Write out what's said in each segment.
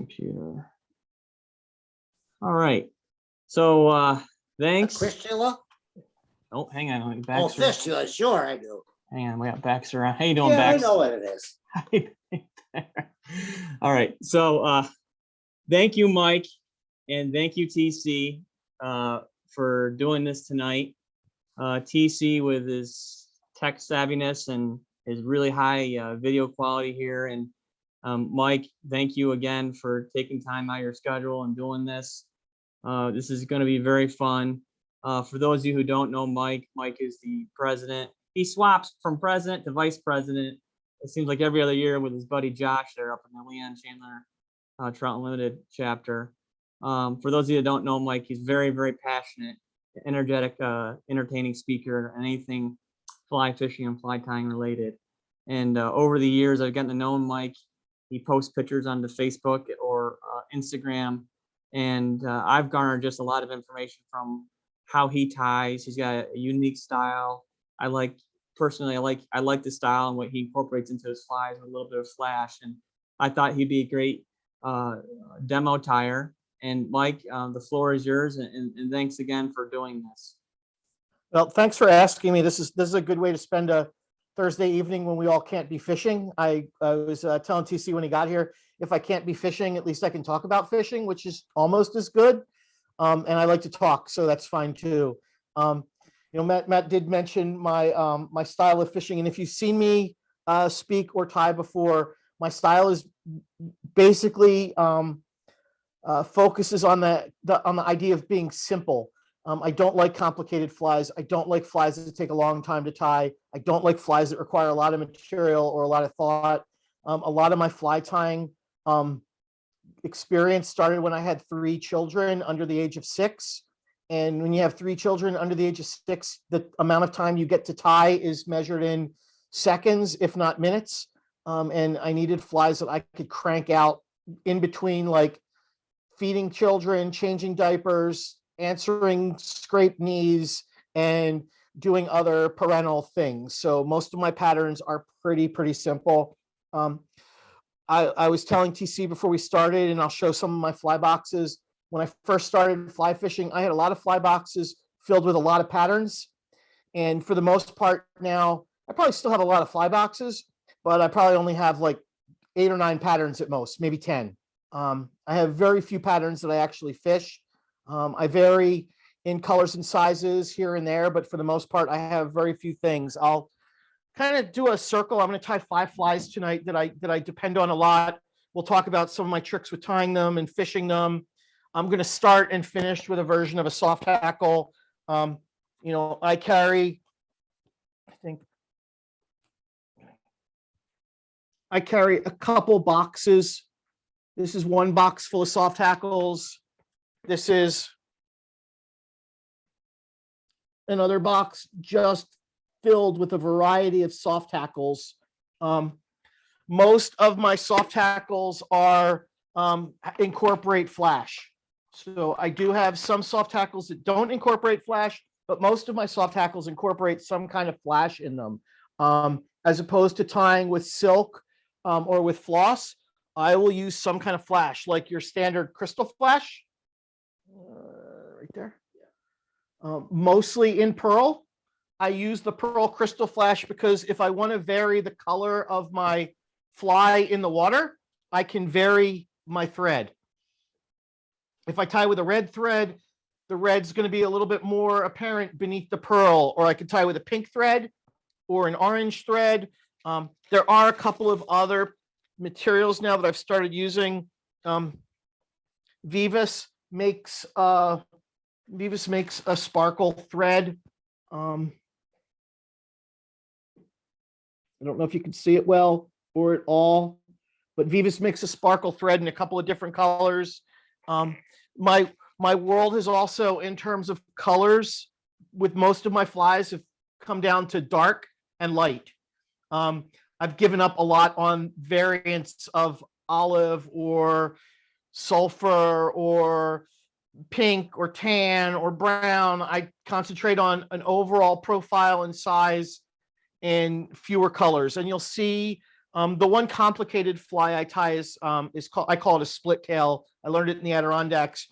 computer. All right. So thanks. Fistula? Oh, hang on. Oh, fistula, sure I do. Hang on, we got Baxter on. How you doing, Yeah, Baxter? I know what it is. All right. So thank you, Mike, and thank you, TC, for doing this tonight. TC with his tech savviness and his really high video quality here. And Mike, thank you again for taking time out of your schedule and doing this. This is going to be very fun. For those of you who don't know Mike, Mike is the president. He swaps from president to vice president. It seems like every other year with his buddy Josh there up in the Leon Chandler Trout Unlimited chapter. For those of you that don't know Mike, he's very, very passionate, energetic, entertaining speaker, and anything fly fishing and fly tying related. And over the years, I've gotten to know Mike. He posts pictures onto Facebook or Instagram, and I've garnered just a lot of information from how he ties. He's got a unique style. I like the style and what he incorporates into his flies with a little bit of flash. And I thought he'd be a great demo tire. And Mike, the floor is yours. And thanks again for doing this. Well, thanks for asking me. This is a good way to spend a Thursday evening when we all can't be fishing. I was telling TC when he got here, if I can't be fishing, at least I can talk about fishing, which is almost as good. And I like to talk, so that's fine too. Matt did mention my my style of fishing, and if you've seen me speak or tie before, my style is basically focuses on the idea of being simple. I don't like complicated flies. I don't like flies that take a long time to tie. I don't like flies that require a lot of material or a lot of thought. A lot of my fly tying experience started when I had 3 children under the age of 6. And when you have 3 children under the age of 6, the amount of time you get to tie is measured in seconds, if not minutes. And I needed flies that I could crank out in between, like feeding children, changing diapers, answering scraped knees, and doing other parental things. So most of my patterns are pretty simple. I was telling TC before we started, and I'll show some of my fly boxes. When I first started fly fishing, I had a lot of fly boxes filled with a lot of patterns. And for the most part now, I probably still have a lot of fly boxes, but I probably only have like 8 or 9 patterns at most, maybe 10. I have very few patterns that I actually fish. I vary in colors and sizes here and there, but for the most part, I have very few things. I'll kind of do a circle. I'm going to tie 5 flies tonight that I depend on a lot. We'll talk about some of my tricks with tying them and fishing them. I'm going to start and finish with a version of a soft hackle. I carry, I carry a couple boxes. This is one box full of soft hackles. This is another box just filled with a variety of soft hackles. Most of my soft hackles are incorporate flash. So I do have some soft hackles that don't incorporate flash, but most of my soft hackles incorporate some kind of flash in them. As opposed to tying with silk or with floss, I will use some kind of flash, like your standard crystal flash, right there. Mostly in pearl. I use the pearl crystal flash because if I want to vary the color of my fly in the water, I can vary my thread. If I tie with a red thread, the red's going to be a little bit more apparent beneath the pearl, or I could tie with a pink thread or an orange thread. There are a couple of other materials now that I've started using. Vivus makes a sparkle thread. I don't know if you can see it well or at all, but Vivus makes a sparkle thread in a couple of different colors. My world has also, in terms of colors, with most of my flies, have come down to dark and light. I've given up a lot on variants of olive or sulfur or pink or tan or brown. I concentrate on an overall profile and size in fewer colors. And you'll see The one complicated fly I tie is called, I call it a split tail. I learned it in the Adirondacks.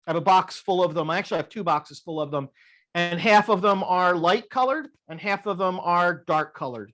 I have a box full of them. I actually have 2 boxes full of them, and half of them are light colored and half of them are dark colored,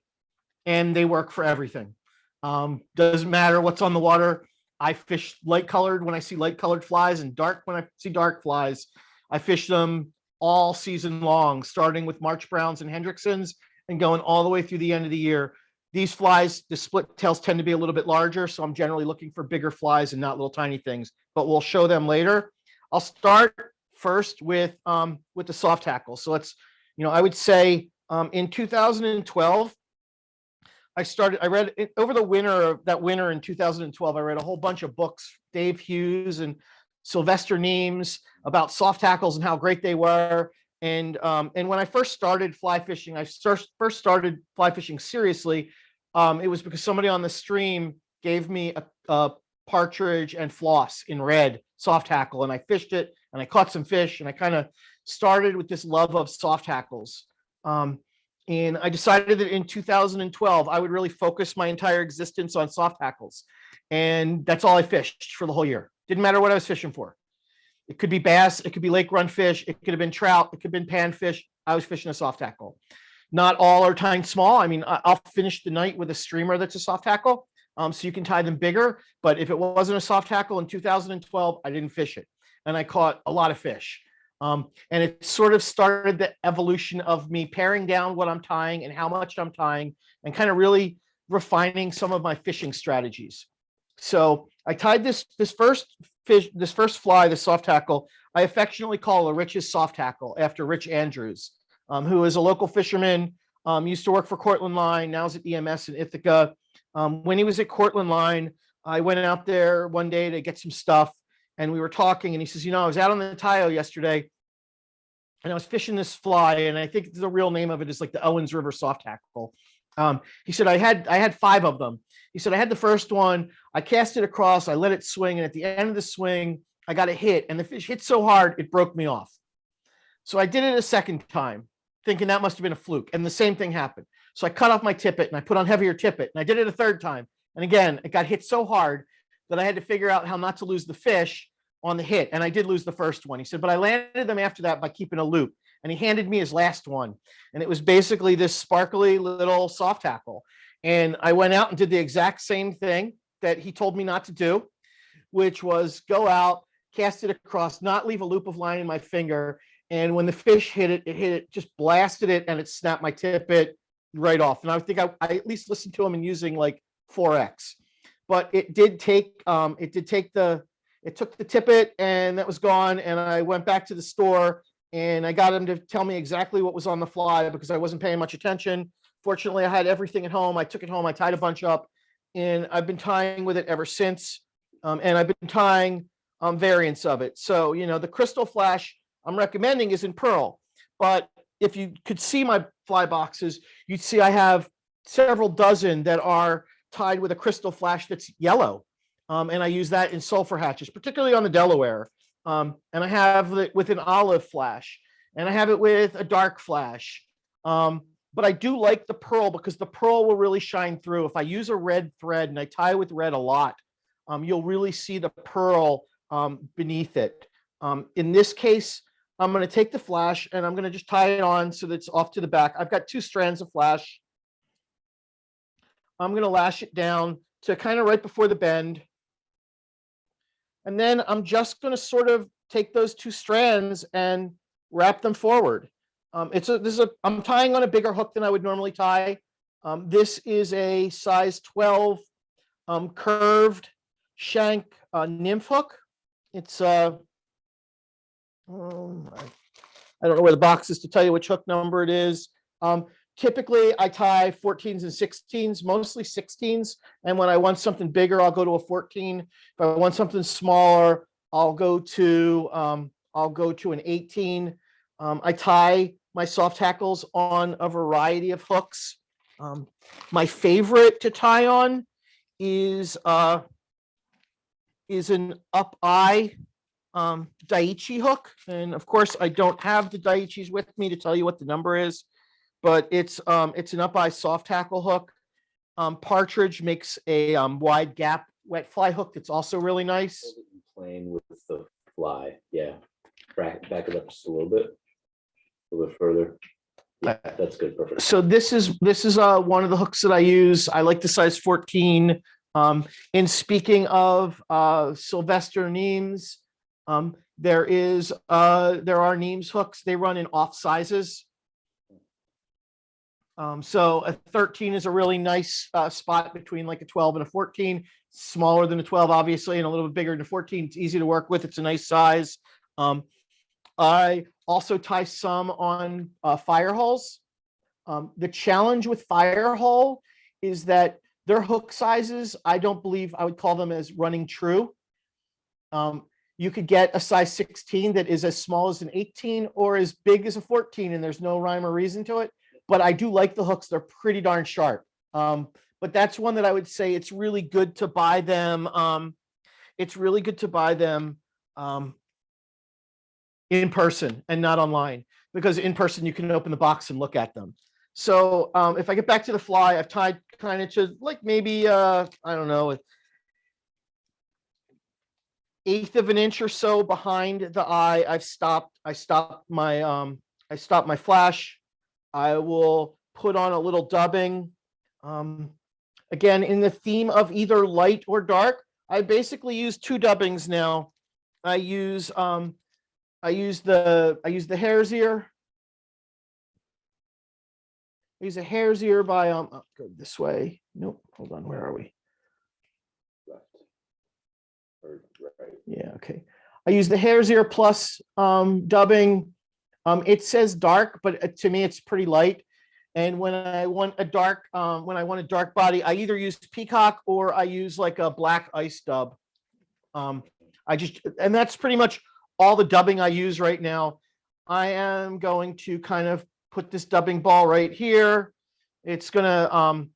and they work for everything. Doesn't matter what's on the water. I fish light colored when I see light colored flies, and dark when I see dark flies. I fish them all season long, starting with March Browns and Hendricksons and going all the way through the end of the year. These flies, the split tails tend to be a little bit larger, so I'm generally looking for bigger flies and not little tiny things, but we'll show them later. I'll start first with the soft hackle. So let's, I would say in 2012, I read it over the winter in 2012, I read a whole bunch of books, Dave Hughes and Sylvester Neames, about soft hackles and how great they were. And when I first started fly fishing, I first started fly fishing seriously. It was because somebody on the stream gave me a partridge and floss in red soft hackle, and I fished it and I caught some fish, and I kind of started with this love of soft hackles. And I decided that in 2012, I would really focus my entire existence on soft hackles. And that's all I fished for the whole year. Didn't matter what I was fishing for. It could be bass, it could be lake run fish, it could have been trout, it could have been panfish. I was fishing a soft hackle. Not all are tying small. I mean, I'll finish the night with a streamer that's a soft hackle. So you can tie them bigger. But if it wasn't a soft hackle in 2012, I didn't fish it. And I caught a lot of fish. And it sort of started the evolution of me paring down what I'm tying and how much I'm tying, and kind of really refining some of my fishing strategies. So I tied this first fly, the soft hackle. I affectionately call Rich's soft hackle after Rich Andrews, who is a local fisherman, used to work for Cortland Line, now is at EMS in Ithaca. When he was at Cortland Line, I went out there one day to get some stuff, and we were talking, and he says, I was out on the Tayo yesterday, and I was fishing this fly, and I think the real name of it is like the Owens River soft hackle. He said, I had 5 of them. He said, I had the first one, I cast it across, I let it swing, and at the end of the swing, I got a hit, and the fish hit so hard, it broke me off. So I did it a second time, thinking that must have been a fluke, and the same thing happened. So I cut off my tippet, and I put on heavier tippet, and I did it a third time. And again, it got hit so hard that I had to figure out how not to lose the fish on the hit. And I did lose the first one. He said, but I landed them after that by keeping a loop. And he handed me his last one. And it was basically this sparkly little soft hackle. And I went out and did the exact same thing that he told me not to do, which was go out, cast it across, not leave a loop of line in my finger. And when the fish hit it, just blasted it, and it snapped my tippet right off. And I think I at least listened to him and using like 4X. But it took the tippet, and that was gone. And I went back to the store, and I got him to tell me exactly what was on the fly because I wasn't paying much attention. Fortunately, I had everything at home. I took it home, I tied a bunch up, and I've been tying with it ever since. And I've been tying variants of it. So, the crystal flash I'm recommending is in pearl. But if you could see my fly boxes, you'd see I have several dozen that are tied with a crystal flash that's yellow. And I use that in sulfur hatches, particularly on the Delaware. And I have it with an olive flash, and I have it with a dark flash. But I do like the pearl because the pearl will really shine through. If I use a red thread and I tie with red a lot, you'll really see the pearl beneath it. In this case, I'm going to take the flash and I'm going to just tie it on so that it's off to the back. I've got 2 strands of flash. I'm going to lash it down to kind of right before the bend. And then I'm just going to sort of take those 2 strands and wrap them forward. I'm tying on a bigger hook than I would normally tie. This is a size 12 curved shank nymph hook. It's I don't know where the box is to tell you which hook number it is. Typically, I tie 14s and 16s, mostly 16s. And when I want something bigger, I'll go to a 14. If I want something smaller, I'll go to an 18. I tie my soft hackles on a variety of hooks. My favorite to tie on is an up eye Daiichi hook. And of course, I don't have the Daiichis with me to tell you what the number is, but it's an up eye soft hackle hook. Partridge makes a wide gap wet fly hook that's also really nice. Playing with the fly, yeah. Back it up just a little bit further. Yeah, that's good, perfect. So this is one of the hooks that I use. I like the size 14. In speaking of Sylvester Nemes, there are Nemes hooks. They run in off sizes. So a 13 is a really nice spot between like a 12 and a 14. Smaller than a 12, obviously, and a little bit bigger than a 14. It's easy to work with. It's a nice size. I also tie some on fire hulls. The challenge with fire hull is that their hook sizes, I don't believe I would call them as running true. You could get a size 16 that is as small as an 18 or as big as a 14, and there's no rhyme or reason to it. But I do like the hooks. They're pretty darn sharp. But that's one that I would say it's really good to buy them. It's really good to buy them in person and not online, because in person you can open the box and look at them. So if I get back to the fly, I've tied kind of to like maybe I don't know, 1/8 of an inch or so behind the eye. I stopped my flash. I will put on a little dubbing. Again, in the theme of either light or dark, I basically use 2 dubbings now. I use the hare's ear. I use a hare's ear by go this way. Nope, hold on, where are we? Left. Or right. Yeah, okay. I use the hare's ear plus dubbing. It says dark, but to me it's pretty light. And when I want a dark body, I either use peacock or I use like a black ice dub. And that's pretty much all the dubbing I use right now. I am going to kind of put this dubbing ball right here. It's gonna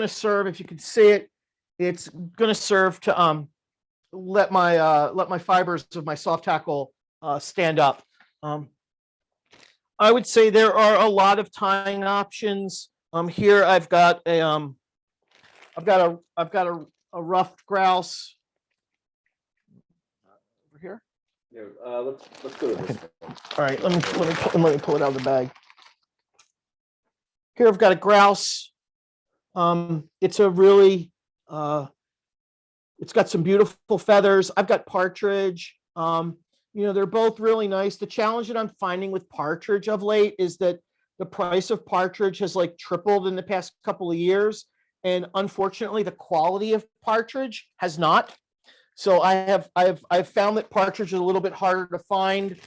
serve, if you can see it, it's gonna serve to let my fibers of my soft tackle stand up. I would say there are a lot of tying options. Here I've got a ruffed grouse over here. Yeah, let's go to this one. All right, let me pull it out of the bag. Here I've got a grouse. It's a really it's got some beautiful feathers. I've got partridge. They're both really nice. The challenge that I'm finding with partridge of late is that the price of partridge has like tripled in the past couple of years. And unfortunately, the quality of partridge has not. So I've found that partridge is a little bit harder to find.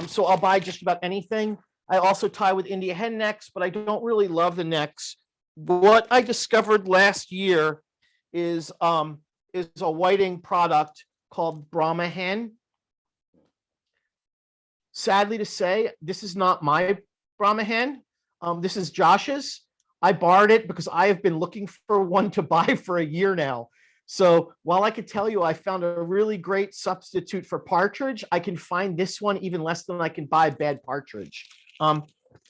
So I'll buy just about anything. I also tie with India hen necks, but I don't really love the necks. What I discovered last year is a whiting product called Brahma hen. Sadly to say, this is not my Brahma hen. This is Josh's. I borrowed it because I have been looking for one to buy for a year now. So while I could tell you I found a really great substitute for partridge, I can find this one even less than I can buy bad partridge.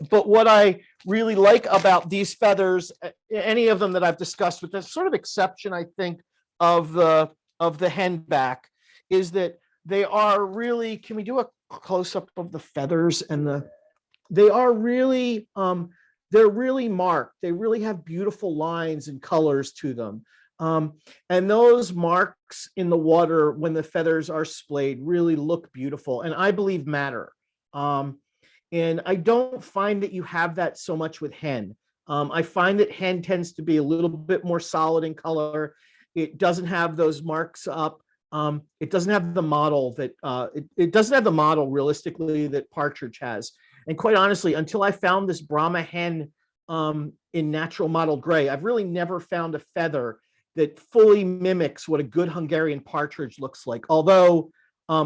But what I really like about these feathers, any of them that I've discussed, with the sort of exception, I think, of the henback, is that they are really, can we do a close-up of the feathers? And they are really, they're really marked. They really have beautiful lines and colors to them. And those marks in the water when the feathers are splayed really look beautiful and I believe matter. And I don't find that you have that so much with hen. I find that hen tends to be a little bit more solid in color. It doesn't have those marks up. It doesn't have the model that it doesn't have the model realistically that partridge has. And quite honestly, until I found this Brahma hen in natural mottled gray, I've really never found a feather that fully mimics what a good Hungarian partridge looks like. Although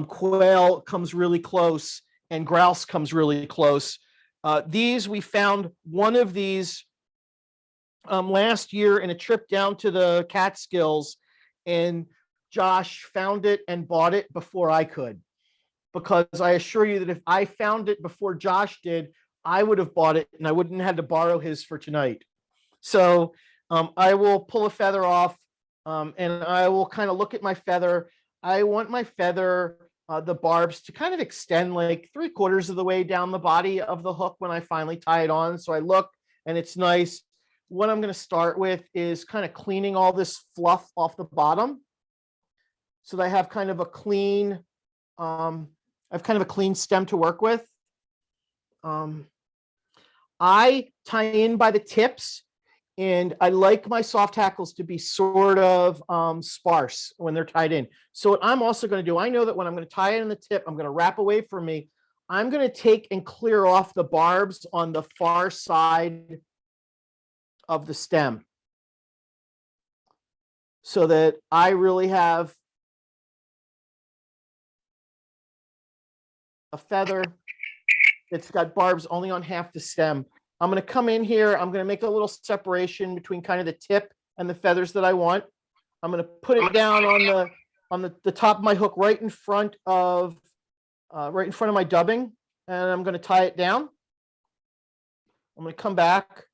quail comes really close and grouse comes really close. We found one of these last year in a trip down to the Catskills, and Josh found it and bought it before I could. Because I assure you that if I found it before Josh did, I would have bought it and I wouldn't have had to borrow his for tonight. So I will pull a feather off, and I will kind of look at my feather. I want my feather, the barbs to kind of extend like 3/4 of the way down the body of the hook when I finally tie it on. So I look and it's nice. What I'm going to start with is kind of cleaning all this fluff off the bottom, so that I have kind of a clean, stem to work with. I tie in by the tips, and I like my soft hackles to be sort of sparse when they're tied in. So what I'm also going to do, I know that when I'm going to tie it in the tip, I'm going to wrap away from me. I'm going to take and clear off the barbs on the far side of the stem, so that I really have a feather that's got barbs only on half the stem. I'm going to come in here. I'm going to make a little separation between kind of the tip and the feathers that I want. I'm going to put it down on the top of my hook, right in front of my dubbing, and I'm going to tie it down. I'm going to come back,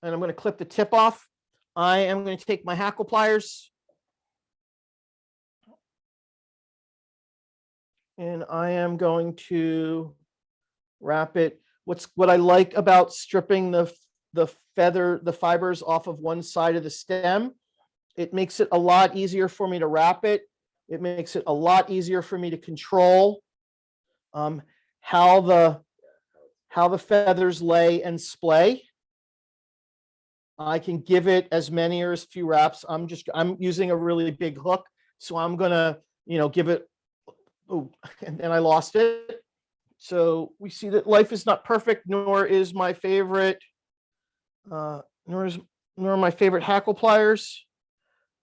and I'm going to clip the tip off. I am going to take my hackle pliers, and I am going to wrap it. What I like about stripping the fibers off of one side of the stem, it makes it a lot easier for me to wrap it. It makes it a lot easier for me to control how the feathers lay and splay. I can give it as many or as few wraps. I'm using a really big hook, so I'm gonna, give it. Oh, and I lost it. So we see that life is not perfect, nor is my favorite, nor are my favorite hackle pliers.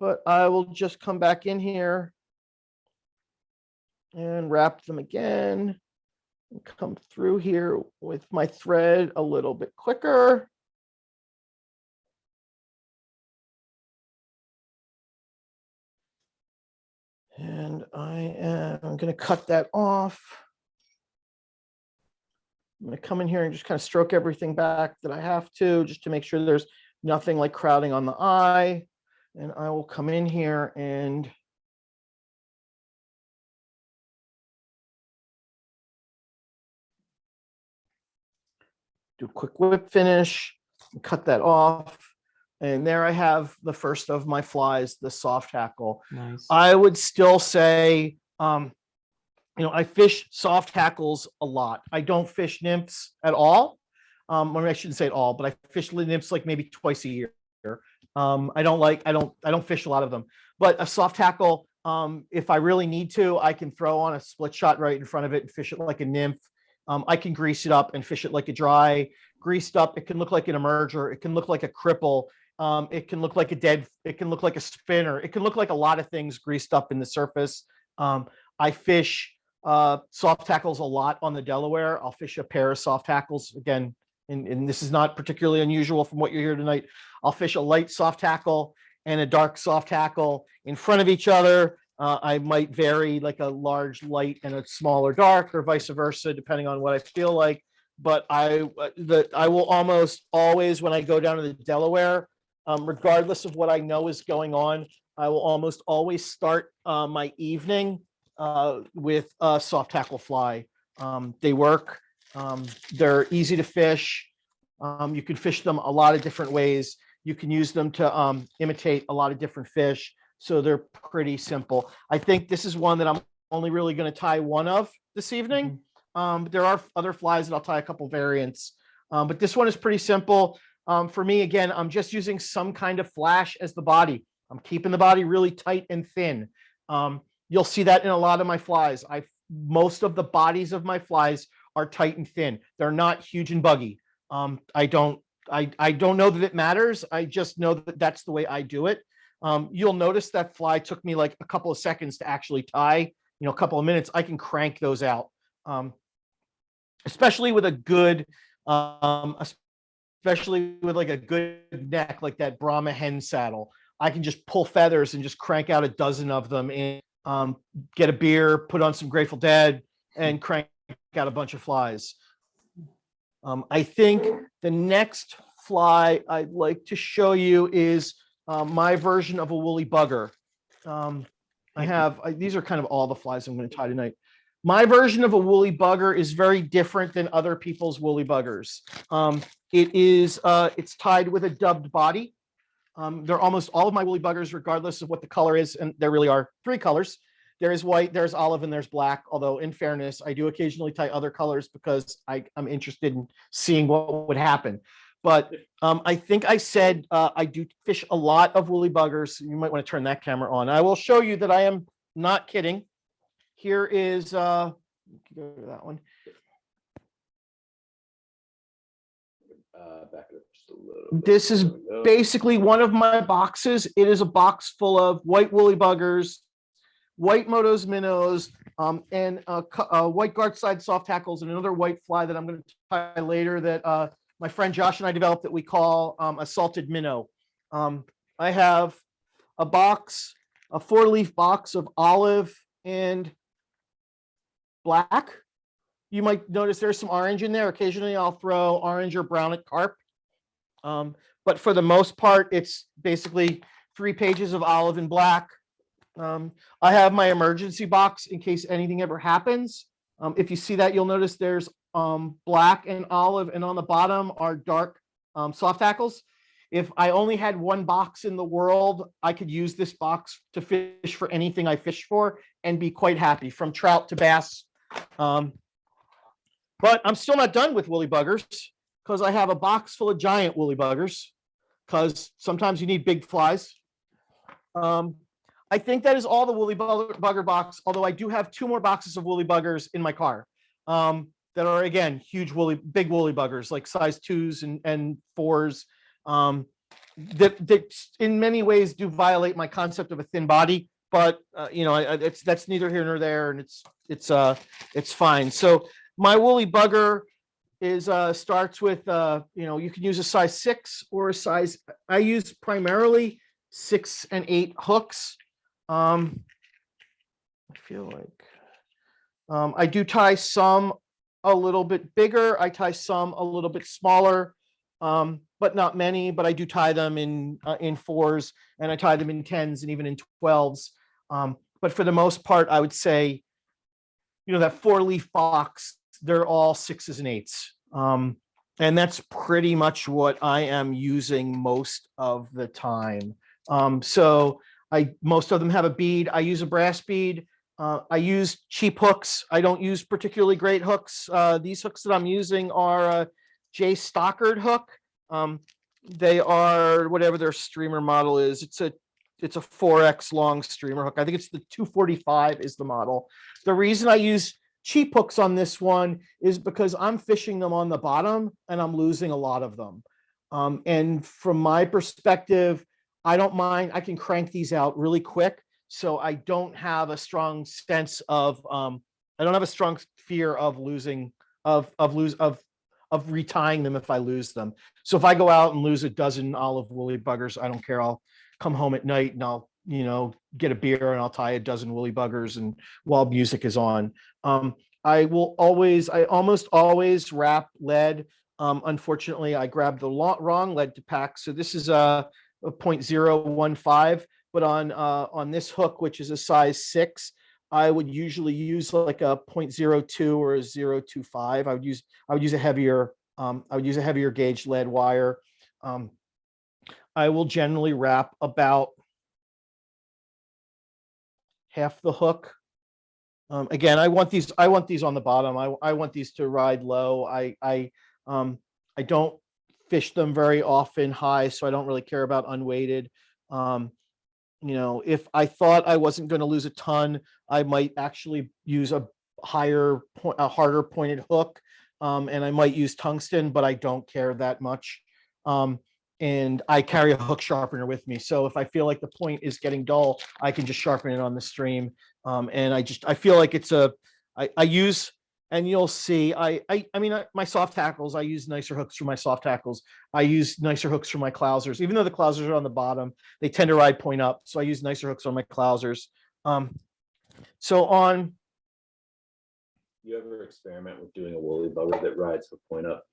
But I will just come back in here and wrap them again, and come through here with my thread a little bit quicker. And I am going to cut that off. I'm going to come in here and just kind of stroke everything back that I have to, just to make sure there's nothing like crowding on the eye. And I will come in here and do a quick whip finish and cut that off. And there I have the first of my flies, the soft hackle. Nice. I would still say, I fish soft hackles a lot. I don't fish nymphs at all. I shouldn't say at all, but I fish nymphs like maybe twice a year. I don't fish a lot of them, but a soft hackle, if I really need to, I can throw on a split shot right in front of it and fish it like a nymph. I can grease it up and fish it like a dry. Greased up, it can look like an emerger. It can look like a cripple. It can look like it can look like a spinner. It can look like a lot of things greased up in the surface. I fish soft hackles a lot on the Delaware. I'll fish a pair of soft hackles again, and this is not particularly unusual from what you're here tonight. I'll fish a light soft hackle and a dark soft hackle in front of each other. I might vary like a large light and a smaller dark, or vice versa, depending on what I feel like. But I will almost always, when I go down to the Delaware, regardless of what I know is going on, I will almost always start my evening with a soft hackle fly. They work. They're easy to fish. You can fish them a lot of different ways. You can use them to imitate a lot of different fish. So they're pretty simple. I think this is one that I'm only really going to tie one of this evening. There are other flies that I'll tie a couple variants, but this one is pretty simple. For me, again, I'm just using some kind of flash as the body. I'm keeping the body really tight and thin. You'll see that in a lot of my flies. Most of the bodies of my flies are tight and thin. They're not huge and buggy. I don't know that it matters. I just know that that's the way I do it. You'll notice that fly took me like a couple of seconds to actually tie, a couple of minutes. I can crank those out. Especially with a good, especially with like a good neck, like that Brahma hen saddle. I can just pull feathers and just crank out a dozen of them and get a beer, put on some Grateful Dead, and crank out a bunch of flies. I think the next fly I'd like to show you is my version of a woolly bugger. These are kind of all the flies I'm going to tie tonight. My version of a woolly bugger is very different than other people's woolly buggers. It's tied with a dubbed body. They're almost all of my woolly buggers, regardless of what the color is, and there really are three colors. There is white, there's olive, and there's black. Although, in fairness, I do occasionally tie other colors because I'm interested in seeing what would happen. But I think I said I do fish a lot of woolly buggers. You might want to turn that camera on. I will show you that I am not kidding. Here is go to that one. Back it up just a little bit. This is There we go. basically one of my boxes. It is a box full of white woolly buggers, white motos, minnows, and white Gartside soft hackles, and another white fly that I'm going to tie later that my friend Josh and I developed that we call a salted minnow. I have a box, a 4-leaf box of olive and black. You might notice there's some orange in there. Occasionally I'll throw orange or brown at carp. But for the most part, it's basically 3 pages of olive and black. I have my emergency box in case anything ever happens. If you see that, you'll notice there's black and olive, and on the bottom are dark soft hackles. If I only had one box in the world, I could use this box to fish for anything I fish for and be quite happy, from trout to bass. But I'm still not done with woolly buggers, because I have a box full of giant woolly buggers, because sometimes you need big flies. I think that is all the woolly bugger box, although I do have 2 more boxes of woolly buggers in my car that are, again, huge big woolly buggers, like size 2s and 4s, that in many ways do violate my concept of a thin body, but that's neither here nor there, and it's fine. So my woolly bugger is starts with you can use a size 6 or a size. I use primarily 6 and 8 hooks. I feel like I do tie some a little bit bigger. I tie some a little bit smaller, but not many. But I do tie them in 4s, and I tie them in 10s and even in 12s. But for the most part, I would say, that 4-leaf box, they're all 6s and 8s. And that's pretty much what I am using most of the time. So most of them have a bead. I use a brass bead. I use cheap hooks. I don't use particularly great hooks. These hooks that I'm using are a J Stockard hook. They are whatever their streamer model is. It's a 4X long streamer hook. I think it's the 245 is the model. The reason I use cheap hooks on this one is because I'm fishing them on the bottom and I'm losing a lot of them. And from my perspective, I don't mind. I can crank these out really quick. So I don't have a strong sense of, I don't have a strong fear of losing, of retying them if I lose them. So if I go out and lose a dozen olive woolly buggers, I don't care. I'll come home at night and I'll, get a beer and I'll tie a dozen woolly buggers, and while music is on. I almost always wrap lead. Unfortunately, I grabbed the wrong lead to pack. So this is a 0.015, but on this hook, which is a size 6, I would usually use like a 0.02 or a 0.25. I would use a heavier gauge lead wire. I will generally wrap about half the hook. Again, I want these on the bottom. I want these to ride low. I don't fish them very often high, so I don't really care about unweighted. If I thought I wasn't going to lose a ton, I might actually use a harder pointed hook, and I might use tungsten, but I don't care that much. And I carry a hook sharpener with me, so if I feel like the point is getting dull, I can just sharpen it on the stream. And I feel like I use, and you'll see, I mean, my soft tackles, I use nicer hooks for my soft tackles. I use nicer hooks for my clousers. Even though the clousers are on the bottom, they tend to ride point up. So I use nicer hooks on my clousers. So on You ever experiment with doing a woolly bugger that rides the point up?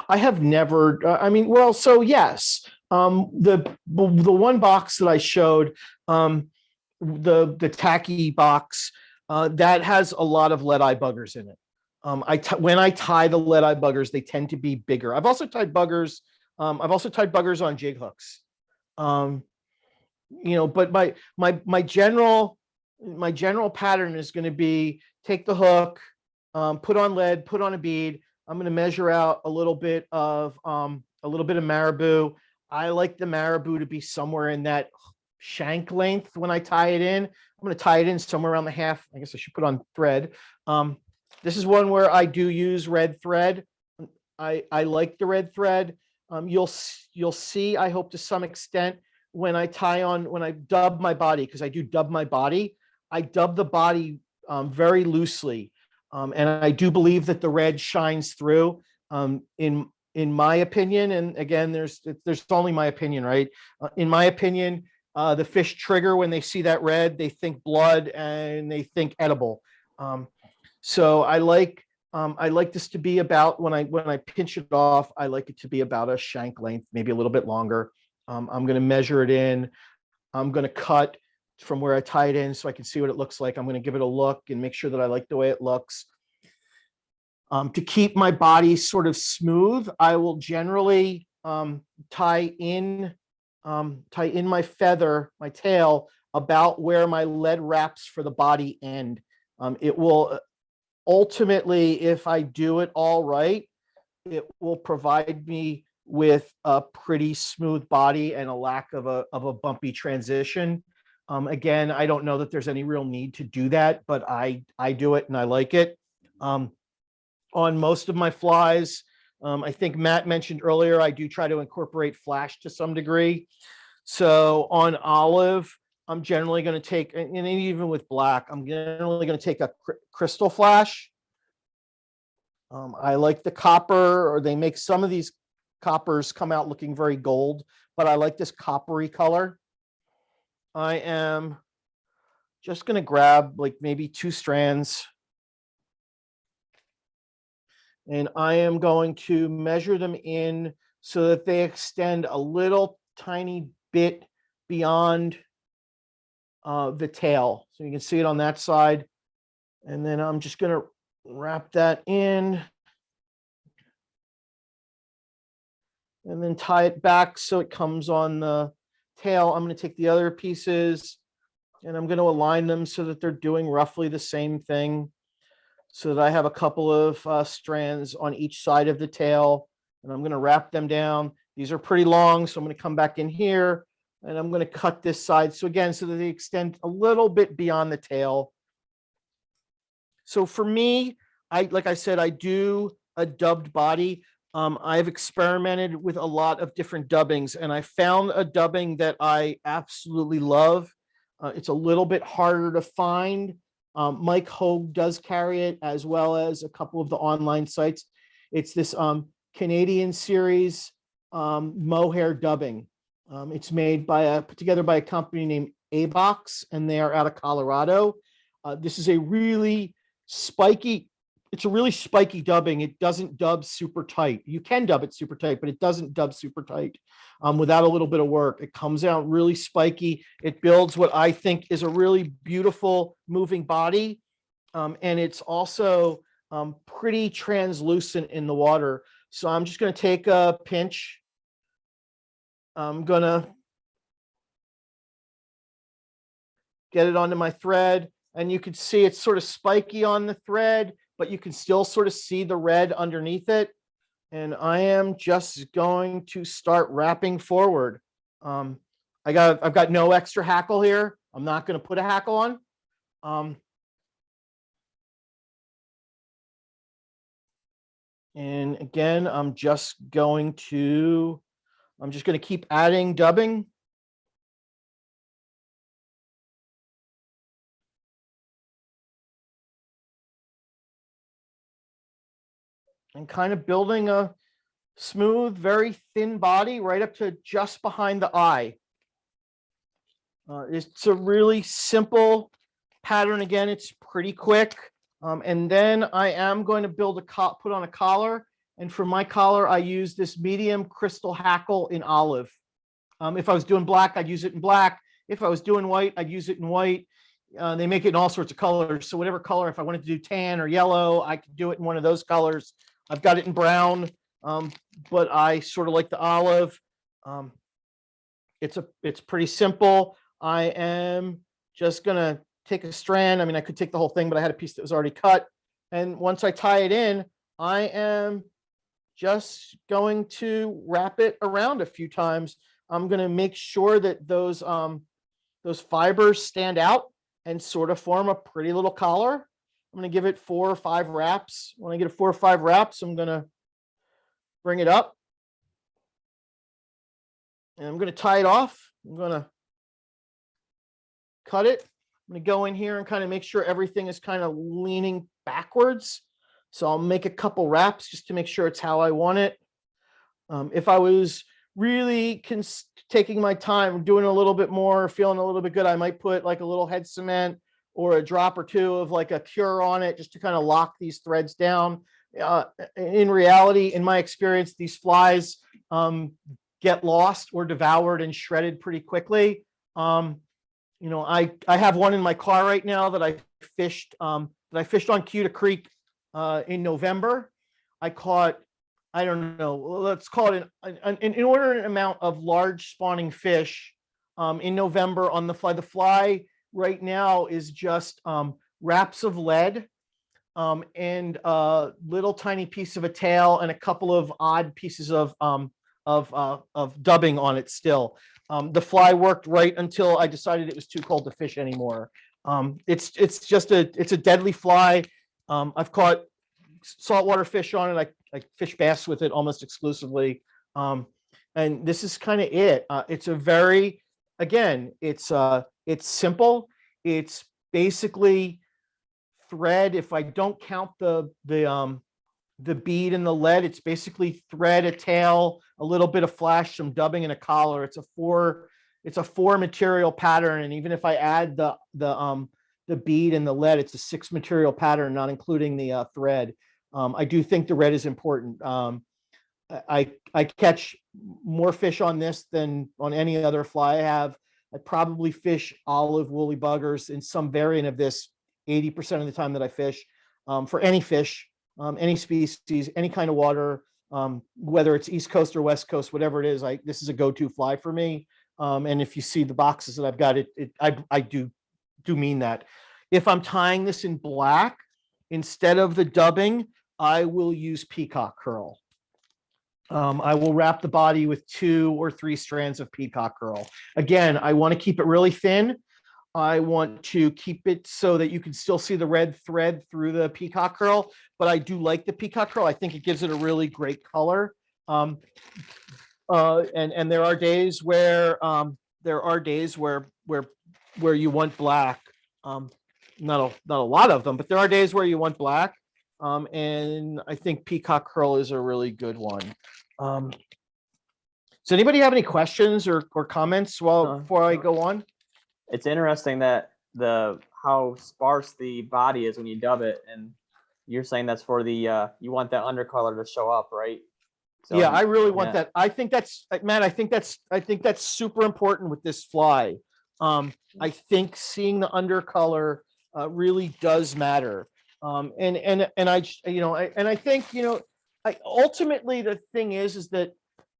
I have never, I mean, well, so yes, the one box that I showed, the tacky box, that has a lot of lead eye buggers in it. When I tie the lead eye buggers, they tend to be bigger. I've also tied buggers on jig hooks. But my general pattern is going to be take the hook, put on lead, put on a bead. I'm going to measure out a little bit of marabou. I like the marabou to be somewhere in that shank length when I tie it in. I'm going to tie it in somewhere around the half. I guess I should put on thread. This is one where I do use red thread. I like the red thread. You'll see, I hope to some extent, when I dub my body, because I do dub my body, I dub the body very loosely. And I do believe that the red shines through, in my opinion. And again, there's only my opinion, right? In my opinion, the fish trigger when they see that red, they think blood and they think edible. So I like this to be about, when I pinch it off, I like it to be about a shank length, maybe a little bit longer. I'm going to measure it in. I'm going to cut from where I tie it in so I can see what it looks like. I'm going to give it a look and make sure that I like the way it looks. To keep my body sort of smooth, I will generally tie in my feather, my tail, about where my lead wraps for the body end. It will ultimately, if I do it all right, it will provide me with a pretty smooth body and a lack of a bumpy transition. Again, I don't know that there's any real need to do that, but I do it and I like it. On most of my flies, I think Matt mentioned earlier, I do try to incorporate flash to some degree. So on olive, I'm generally going to take, and even with black, I'm generally going to take a crystal flash. I like the copper, or they make some of these coppers come out looking very gold, but I like this coppery color. I am just going to grab like maybe 2 strands, and I am going to measure them in so that they extend a little tiny bit beyond the tail. So you can see it on that side. And then I'm just going to wrap that in and then tie it back so it comes on the tail. I'm going to take the other pieces and I'm going to align them so that they're doing roughly the same thing, so that I have a couple of strands on each side of the tail, and I'm going to wrap them down. These are pretty long, so I'm going to come back in here and I'm going to cut this side. So again, so that they extend a little bit beyond the tail. So for me, like I said, I do a dubbed body. I've experimented with a lot of different dubbings, and I found a dubbing that I absolutely love. It's a little bit harder to find. Mike Hogue does carry it, as well as a couple of the online sites. It's this Canadian series mohair dubbing. It's made put together by a company named Abox, and they are out of Colorado. This is a really spiky dubbing. It doesn't dub super tight. You can dub it super tight, but it doesn't dub super tight without a little bit of work. It comes out really spiky. It builds what I think is a really beautiful moving body. And it's also pretty translucent in the water. So I'm just going to take a pinch. I'm going to get it onto my thread. And you can see it's sort of spiky on the thread, but you can still sort of see the red underneath it. And I am just going to start wrapping forward. I've got no extra hackle here. I'm not going to put a hackle on. And again, I'm just going to keep adding dubbing. And kind of building a smooth, very thin body right up to just behind the eye. It's a really simple pattern. Again, it's pretty quick. And then I am going to put on a collar. And for my collar, I use this medium crystal hackle in olive. If I was doing black, I'd use it in black. If I was doing white, I'd use it in white. They make it in all sorts of colors. So whatever color, if I wanted to do tan or yellow, I could do it in one of those colors. I've got it in brown, but I sort of like the olive. It's pretty simple. I am just gonna take a strand. I mean, I could take the whole thing, but I had a piece that was already cut. And once I tie it in, I am just going to wrap it around a few times. I'm going to make sure that those fibers stand out and sort of form a pretty little collar. I'm going to give it 4 or 5 wraps. When I get 4 or 5 wraps, I'm going to bring it up and I'm going to tie it off. I'm going to cut it. I'm going to go in here and kind of make sure everything is kind of leaning backwards. So I'll make a couple wraps just to make sure it's how I want it. If I was really taking my time, doing a little bit more, feeling a little bit good, I might put like a little head cement or a drop or 2 of like a cure on it just to kind of lock these threads down. In reality, in my experience, these flies get lost or devoured and shredded pretty quickly. You know, I have one in my car right now that I fished on Cuda Creek in November. I caught, I don't know, let's call it an inordinate amount of large spawning fish in November on the fly. The fly right now is just wraps of lead and a little tiny piece of a tail and a couple of odd pieces of dubbing on it still. The fly worked right until I decided it was too cold to fish anymore. It's a deadly fly. I've caught saltwater fish on it. I fish bass with it almost exclusively. And this is kind of it. It's a very, again, it's simple. It's basically thread. If I don't count the bead and the lead, it's basically thread, a tail, a little bit of flash, some dubbing, and a collar. It's a 4 material pattern. And even if I add the bead and the lead, it's a 6 material pattern, not including the thread. I do think the red is important. I catch more fish on this than on any other fly I have. I probably fish olive woolly buggers in some variant of this 80% of the time that I fish, for any fish, any species, any kind of water, whether it's East Coast or West Coast, whatever it is. This is a go-to fly for me. And if you see the boxes that I've got, I do mean that. If I'm tying this in black, instead of the dubbing, I will use peacock curl. I will wrap the body with 2 or 3 strands of peacock curl. Again, I want to keep it really thin. I want to keep it so that you can still see the red thread through the peacock curl, but I do like the peacock curl. I think it gives it a really great color. And there are days where you want black. Not a lot of them, but there are days where you want black. And I think peacock curl is a really good one. Does anybody have any questions or comments before I go on? It's interesting that how sparse the body is when you dub it, and you're saying that's for the you want that undercolor to show up, right? So, yeah, I really want that. I think that's, Matt, I think that's super important with this fly. I think seeing the undercolor really does matter. And I think, ultimately the thing is that,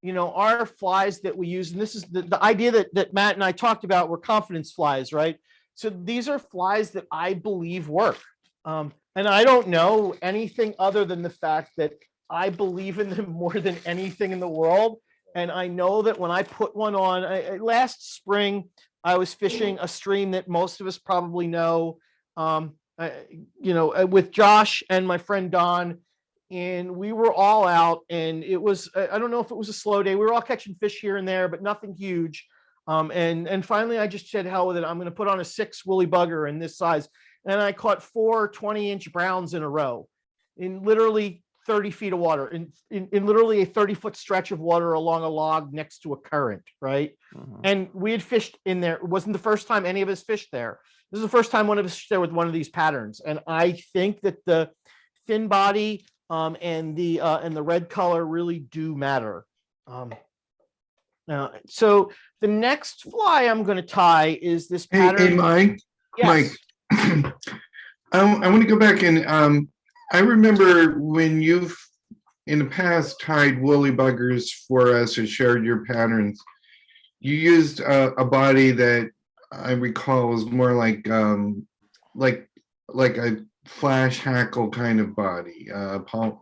our flies that we use, and this is the idea that Matt and I talked about, were confidence flies, right? So these are flies that I believe work. And I don't know anything other than the fact that I believe in them more than anything in the world. And I know that when I put one on, last spring, I was fishing a stream that most of us probably know, with Josh and my friend Don, and we were all out, and it was, I don't know if it was a slow day. We were all catching fish here and there, but nothing huge. And finally I just said, hell with it. I'm going to put on a 6 woolly bugger in this size. And I caught 4 20-inch browns in a row in literally 30 feet of water, in literally a 30-foot stretch of water along a log next to a current, right? And we had fished in there. It wasn't the first time any of us fished there. this is the first time one of us share with one of these patterns, and I think that the thin body and the red color really do matter. So the next fly I'm going to tie is this Hey, pattern. Mike, Yes. Mike, I want to go back and I remember when you've in the past tied woolly buggers for us or shared your patterns, you used a body that I recall was more like a flash hackle kind of body. Puller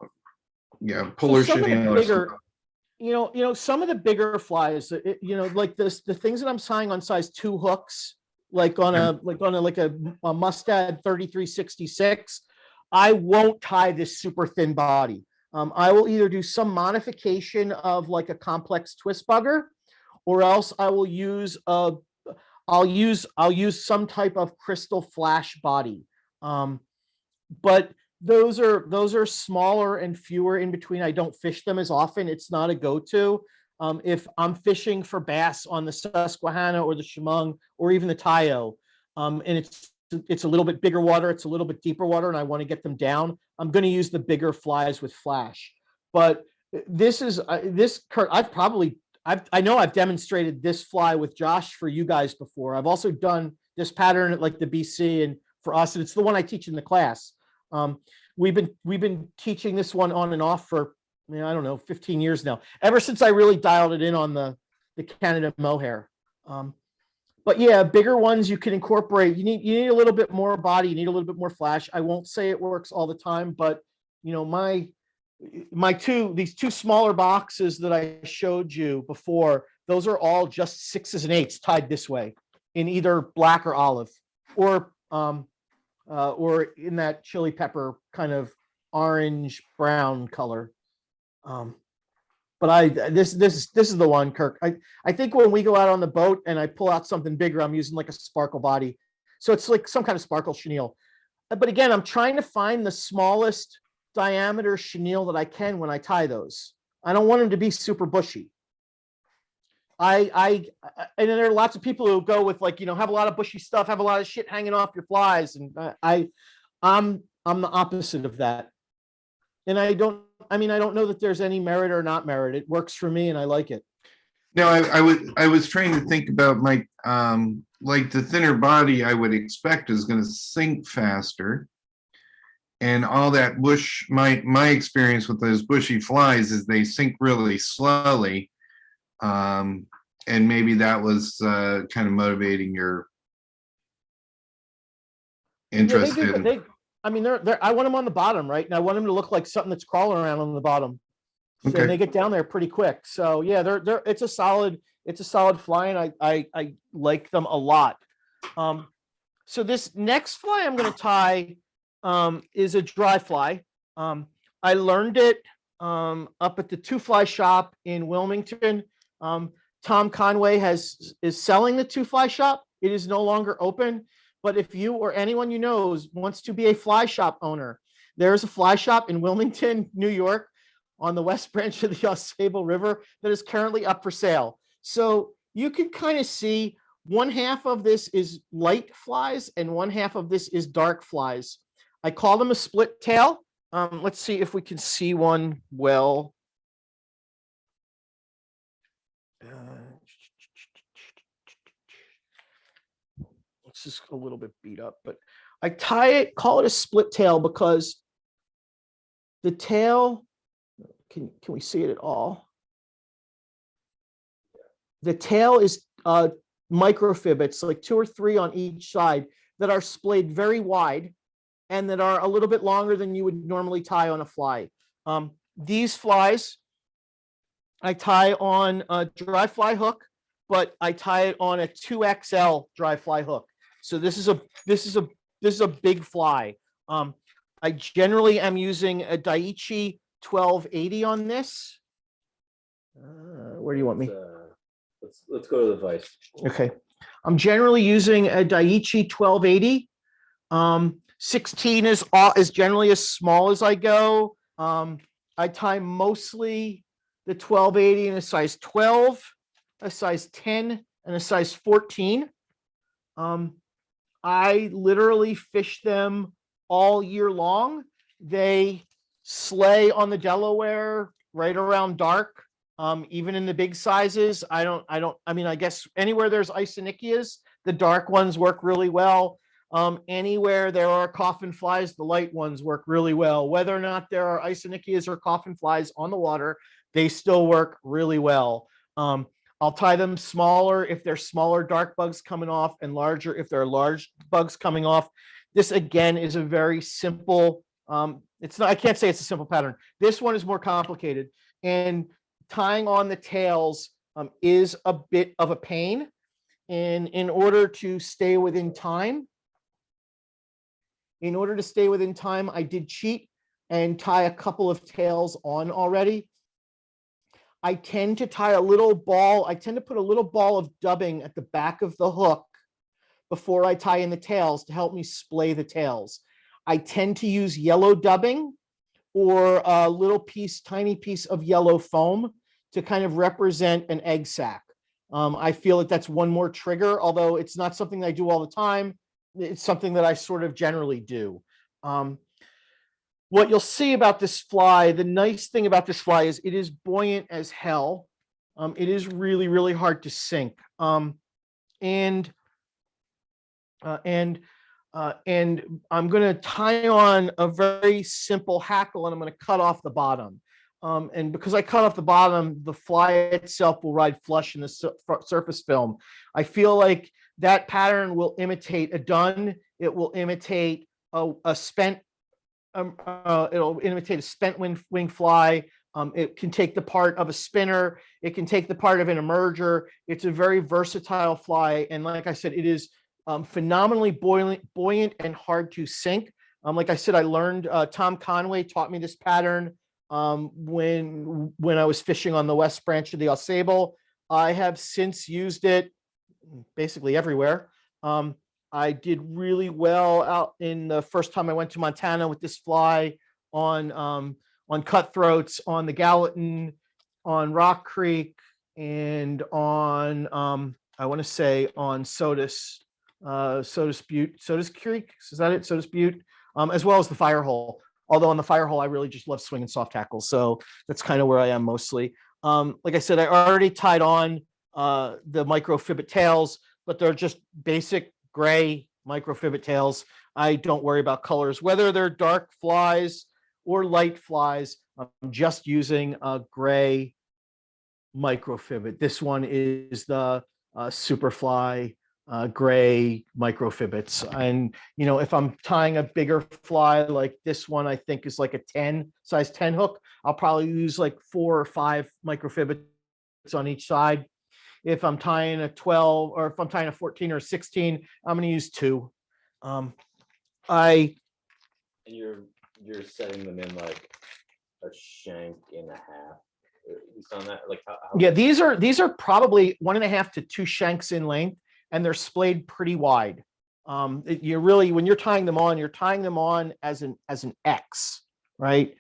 Some of the chenille. bigger, some of the bigger flies, like this, the things that I'm tying on size 2 hooks, like on a Mustad 3366, I won't tie this super thin body. I will either do some modification of like a complex twist bugger, or else I will use I'll use some type of crystal flash body. But those are smaller and fewer in between. I don't fish them as often. It's not a go-to. If I'm fishing for bass on the Susquehanna or the Chemung or even the Tayo, and it's a little bit bigger water, it's a little bit deeper water, and I want to get them down, I'm going to use the bigger flies with flash. But this is Kurt, I know I've demonstrated this fly with Josh for you guys before. I've also done this pattern at like the BC and for us, and it's the one I teach in the class. We've been teaching this one on and off for, I don't know, 15 years now, ever since I really dialed it in on the Canada mohair. But yeah, bigger ones you can incorporate. You need a little bit more body. You need a little bit more flash. I won't say it works all the time, but these two smaller boxes that I showed you before, those are all just 6s and 8s tied this way in either black or olive, or in that chili pepper kind of orange brown color. But this is the one, Kirk. I think when we go out on the boat and I pull out something bigger, I'm using like a sparkle body. So it's like some kind of sparkle chenille. But again, I'm trying to find the smallest diameter chenille that I can when I tie those. I don't want them to be super bushy. And there are lots of people who go with like, have a lot of bushy stuff, have a lot of shit hanging off your flies. And I'm the opposite of that. And I don't know that there's any merit or not merit. It works for me and I like it. No, I was trying to think about my like the thinner body I would expect is going to sink faster. And all that bush, my experience with those bushy flies is they sink really slowly. And maybe that was kind of motivating your interest in. I want them on the bottom, right? And I want them to look like something that's crawling around on the bottom. So Okay. they get down there pretty quick. So yeah, it's a solid fly, and I like them a lot. So this next fly I'm going to tie is a dry fly. I learned it up at the 2-Fly shop in Wilmington. Tom Conway is selling the 2-Fly shop. It is no longer open. But if you or anyone you know wants to be a fly shop owner, there's a fly shop in Wilmington, New York, on the west branch of the Ausable River that is currently up for sale. So you can kind of see one half of this is light flies and one half of this is dark flies. I call them a split tail. Let's see if we can see one well. It's just a little bit beat up, but I call it a split tail because the tail, can we see it at all? The tail is microfib. It's like 2 or 3 on each side that are splayed very wide and that are a little bit longer than you would normally tie on a fly. These flies I tie on a dry fly hook, but I tie it on a 2XL dry fly hook. So this is a big fly. I generally am using a Daiichi 1280 on this. Where do you want me? Let's go to the vice. Okay. I'm generally using a Daiichi 1280. 16 is generally as small as I go. I tie mostly the 1280 in a size 12, a size 10, and a size 14. I literally fish them all year long. They slay on the Delaware right around dark. Even in the big sizes, I mean, I guess anywhere there's Isonychias, the dark ones work really well. Anywhere there are coffin flies, the light ones work really well. Whether or not there are Isonychias or coffin flies on the water, they still work really well. I'll tie them smaller if they're smaller dark bugs coming off, and larger if there are large bugs coming off. This again is a very simple, it's not, I can't say it's a simple pattern. This one is more complicated, and tying on the tails is a bit of a pain. And in order to stay within time, I did cheat and tie a couple of tails on already. I tend to tie a little ball. I tend to put a little ball of dubbing at the back of the hook before I tie in the tails to help me splay the tails. I tend to use yellow dubbing or a little piece, tiny piece of yellow foam to kind of represent an egg sac. I feel that that's one more trigger, although it's not something that I do all the time. It's something that I sort of generally do. What you'll see about this fly, the nice thing about this fly is it is buoyant as hell. It is really, really hard to sink. And I'm going to tie on a very simple hackle, and I'm going to cut off the bottom. And because I cut off the bottom, the fly itself will ride flush in the surface film. I feel like that pattern will imitate a dun. It will imitate a spent. It'll imitate a spent wing fly. It can take the part of a spinner. It can take the part of an emerger. It's a very versatile fly, and like I said, it is phenomenally buoyant and hard to sink. Like I said, I learned, Tom Conway taught me this pattern when I was fishing on the West Branch of the Ausable. I have since used it basically everywhere. I did really well out in the first time I went to Montana with this fly on cutthroats, on the Gallatin, on Rock Creek, and on I want to say on Sodus Butte, Sodus Creek. Is that it? Sodus Butte, as well as the Fire Hole. Although on the Fire Hole, I really just love swinging soft tackles. So that's kind of where I am mostly. Like I said, I already tied on the microfibbit tails, but they're just basic gray microfibbit tails. I don't worry about colors, whether they're dark flies or light flies. I'm just using a gray microfibbit. This one is the Superfly gray microfibbits. And, you know, if I'm tying a bigger fly like this one, I think is like a size 10 hook, I'll probably use like 4 or 5 microfibbits on each side. If I'm tying a 12, or if I'm tying a 14 or 16, I'm going to use 2. And you're setting them in like a shank and a half. You found that like how yeah, these are probably 1.5 to 2 shanks in length, and they're splayed pretty wide. You really, when you're tying them on as an X, right?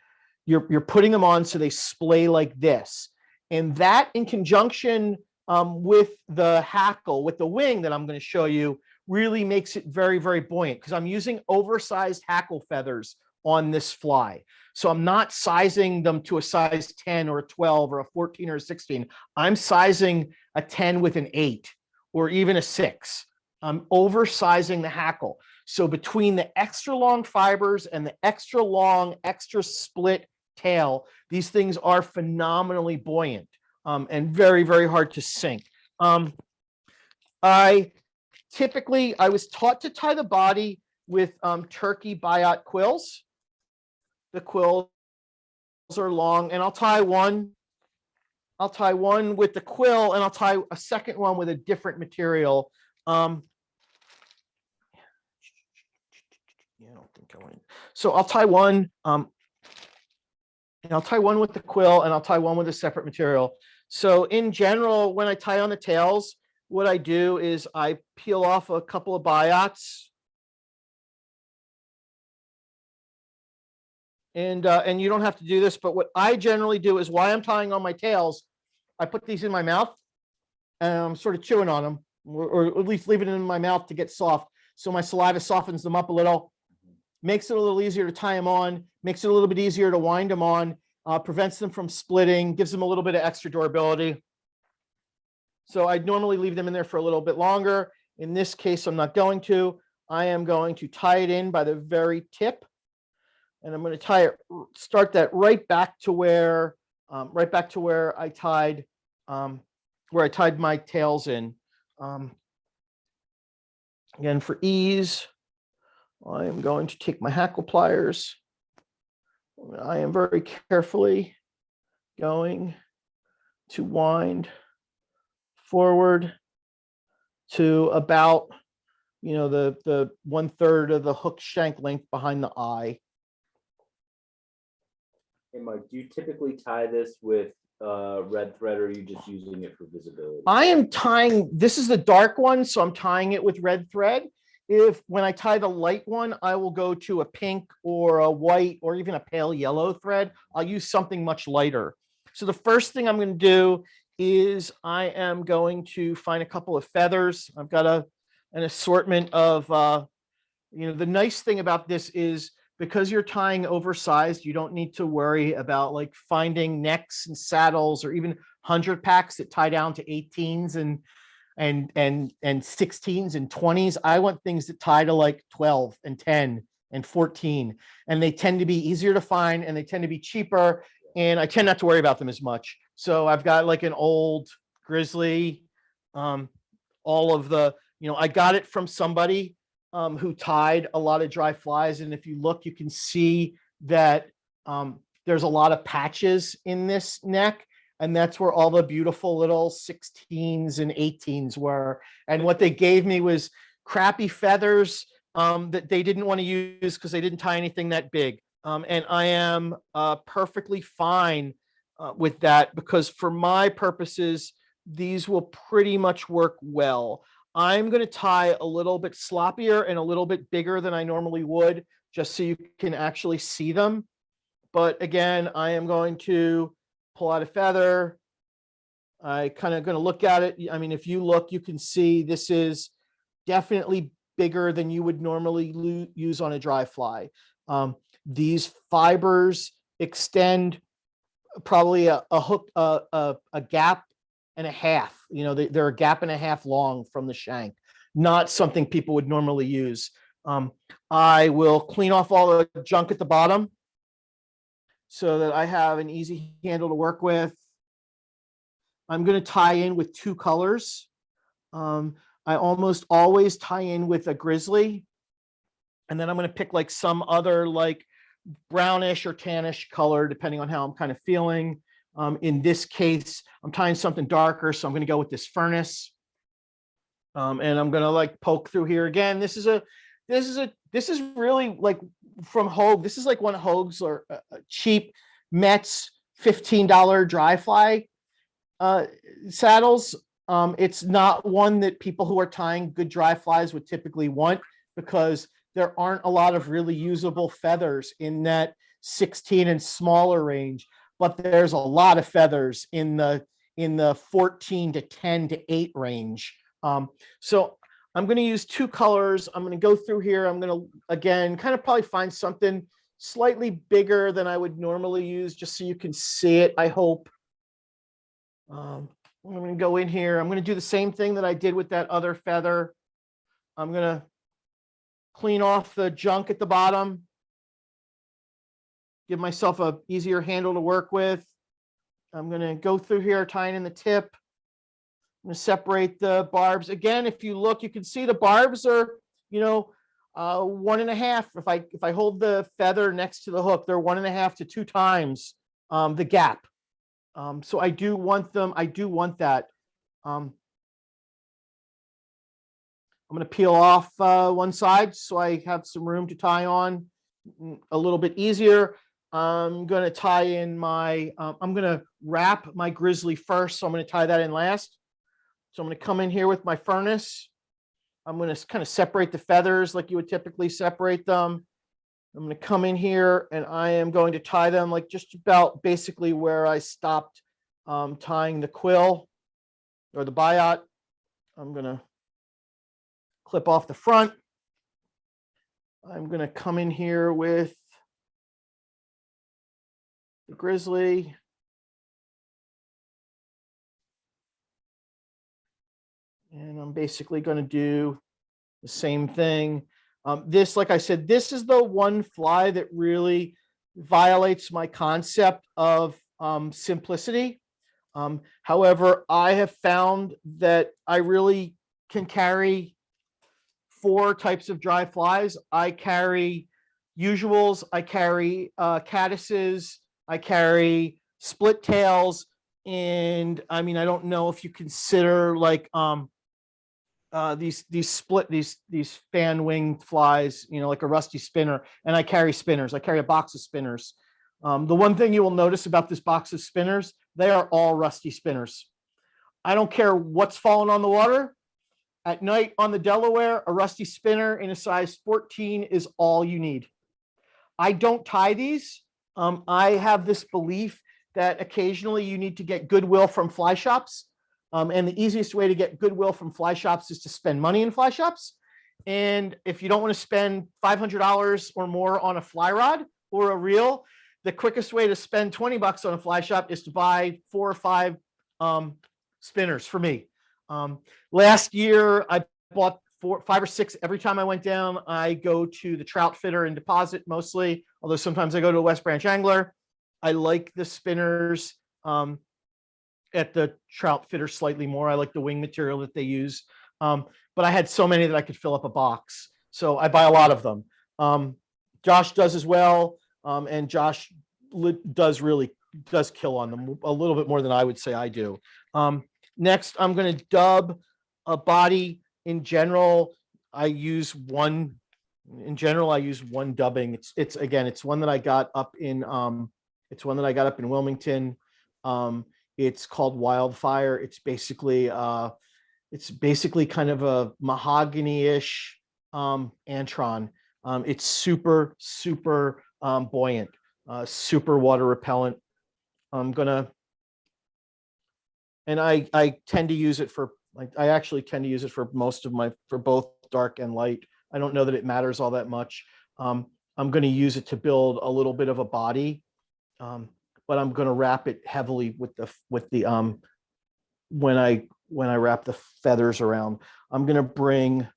You're putting them on so they splay like this, and that in conjunction with the hackle, with the wing that I'm going to show you, really makes it very, very buoyant, because I'm using oversized hackle feathers on this fly. So I'm not sizing them to a size 10 or a 12 or a 14 or a 16. I'm sizing a 10 with an 8 or even a 6. I'm oversizing the hackle. So between the extra long fibers and the extra long, extra split tail, these things are phenomenally buoyant. And very, very hard to sink. I was taught to tie the body with turkey biot quills. The quills are long, and I'll tie one with the quill, and I'll tie a second one with a different material. Yeah, I don't think I want. So I'll tie one, and I'll tie one with the quill, and I'll tie one with a separate material. So in general, when I tie on the tails, what I do is I peel off a couple of biots. And you don't have to do this, but what I generally do is, while I'm tying on my tails, I put these in my mouth and I'm sort of chewing on them, or at least leaving it in my mouth to get soft. So my saliva softens them up a little, makes it a little easier to tie them on, makes it a little bit easier to wind them on, prevents them from splitting, gives them a little bit of extra durability. So I'd normally leave them in there for a little bit longer. In this case, I'm not going to. I am going to tie it in by the very tip. And I'm going to start that right back to where I tied my tails in. Again, for ease, I am going to take my hackle pliers. I am very carefully going to wind forward to about, the 1/3 of the hook shank length behind the eye. Hey, Mike, do you typically tie this with red thread, or are you just using it for visibility? I am tying, this is the dark one, so I'm tying it with red thread. When I tie the light one, I will go to a pink or a white or even a pale yellow thread. I'll use something much lighter. So the first thing I'm going to do is I am going to find a couple of feathers. I've got an assortment of, the nice thing about this is because you're tying oversized, you don't need to worry about like finding necks and saddles or even 100 packs that tie down to 18s and 16s and 20s. I want things that tie to like 12 and 10 and 14, and they tend to be easier to find and they tend to be cheaper, and I tend not to worry about them as much. So I've got like an old grizzly, all of the, I got it from somebody who tied a lot of dry flies. And if you look, you can see that there's a lot of patches in this neck. And that's where all the beautiful little 16s and 18s were. And what they gave me was crappy feathers that they didn't want to use because they didn't tie anything that big. And I am perfectly fine with that, because for my purposes, these will pretty much work well. I'm going to tie a little bit sloppier and a little bit bigger than I normally would, just so you can actually see them. But again, I am going to pull out a feather. I kind of going to look at it. I mean, if you look, you can see this is definitely bigger than you would normally use on a dry fly. These fibers extend probably a hook, a gap and a half. They're a gap and a half long from the shank, not something people would normally use. I will clean off all the junk at the bottom so that I have an easy handle to work with. I'm going to tie in with 2 colors. I almost always tie in with a grizzly, and then I'm going to pick like some other like brownish or tannish color, depending on how I'm kind of feeling. In this case, I'm tying something darker, so I'm going to go with this furnace. And I'm going to like poke through here again. This is really like from Hogue. This is like one of Hogue's or cheap Met's $15 dry fly saddles. It's not one that people who are tying good dry flies would typically want, because there aren't a lot of really usable feathers in that 16 and smaller range. But there's a lot of feathers in the 14 to 10 to 8 range. So I'm going to use 2 colors. I'm going to go through here. I'm going to, again, kind of probably find something slightly bigger than I would normally use, just so you can see it, I hope. I'm going to go in here. I'm going to do the same thing that I did with that other feather. I'm going to clean off the junk at the bottom. Give myself a easier handle to work with. I'm going to go through here, tying in the tip. I'm going to separate the barbs. Again, if you look, you can see the barbs are, 1.5. If I hold the feather next to the hook, they're 1.5 to 2 times the gap. So I do want them. I do want that. I'm going to peel off one side so I have some room to tie on a little bit easier. I'm going to tie in my, I'm going to wrap my grizzly first. So I'm going to tie that in last. So I'm going to come in here with my furnace. I'm going to kind of separate the feathers like you would typically separate them. I'm going to come in here and I am going to tie them like just about basically where I stopped tying the quill or the biot. I'm going to clip off the front. I'm gonna come in here with the grizzly. And I'm basically gonna do the same thing. This, like I said, this is the one fly that really violates my concept of simplicity. However, I have found that I really can carry 4 types of dry flies. I carry usuals, I carry caddises, I carry split tails, and I mean, I don't know if you consider like these fan wing flies, you know, like a rusty spinner, and I carry spinners. I carry a box of spinners. The one thing you will notice about this box of spinners, they are all rusty spinners. I don't care what's falling on the water. At night on the Delaware, a rusty spinner in a size 14 is all you need. I don't tie these. I have this belief that occasionally you need to get goodwill from fly shops. And the easiest way to get goodwill from fly shops is to spend money in fly shops. And if you don't want to spend $500 or more on a fly rod or a reel, the quickest way to spend 20 bucks on a fly shop is to buy 4 or 5 spinners for me. Last year, I bought 4, 5 or 6. Every time I went down, I go to the Trout fitter and deposit mostly, although sometimes I go to a West Branch angler. I like the spinners at the Trout fitter slightly more. I like the wing material that they use. But I had so many that I could fill up a box. So I buy a lot of them. Josh does as well. And Josh does kill on them a little bit more than I would say I do. Next, I'm going to dub a body. In general, I use one dubbing. It's one that I got up in Wilmington. It's called Wildfire. It's basically kind of a mahogany-ish antron. It's super buoyant, super water repellent. I tend to use it for, I actually tend to use it for for both dark and light. I don't know that it matters all that much. I'm going to use it to build a little bit of a body, but I'm going to wrap it heavily with the when I wrap the feathers around. I'm going to bring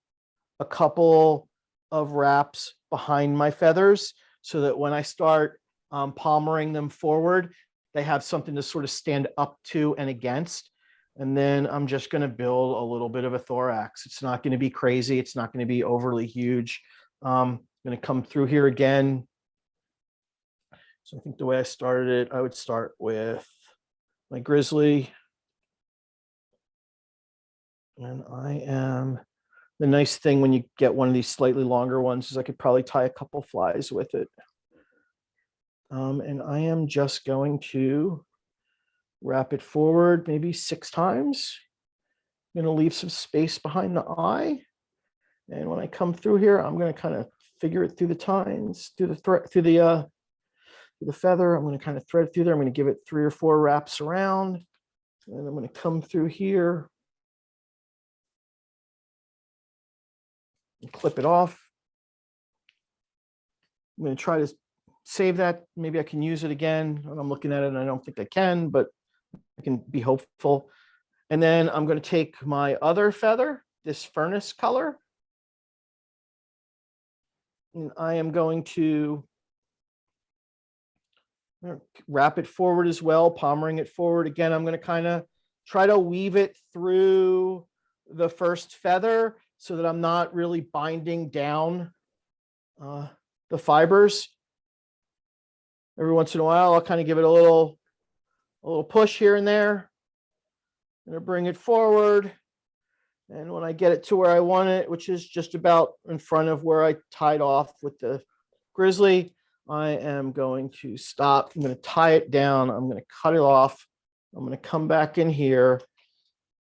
a couple of wraps behind my feathers so that when I start palmering them forward, they have something to sort of stand up to and against. And then I'm just going to build a little bit of a thorax. It's not going to be crazy. It's not going to be overly huge. I'm going to come through here again. So I think the way I started it, I would start with my grizzly. And the nice thing when you get one of these slightly longer ones is I could probably tie a couple flies with it. And I am just going to wrap it forward maybe 6 times. I'm going to leave some space behind the eye. And when I come through here, I'm going to kind of figure it through the tines, through the feather. I'm going to kind of thread through there. I'm going to give it 3 or 4 wraps around. And I'm going to come through here and clip it off. I'm going to try to save that. Maybe I can use it again. I'm looking at it and I don't think I can, but I can be hopeful. And then I'm going to take my other feather, this furnace color, and I am going to wrap it forward as well, palmering it forward. Again, I'm going to kind of try to weave it through the first feather so that I'm not really binding down the fibers. Every once in a while, I'll kind of give it a little push here and there. I'm going to bring it forward. And when I get it to where I want it, which is just about in front of where I tied off with the grizzly, I am going to stop. I'm going to tie it down. I'm going to cut it off. I'm going to come back in here.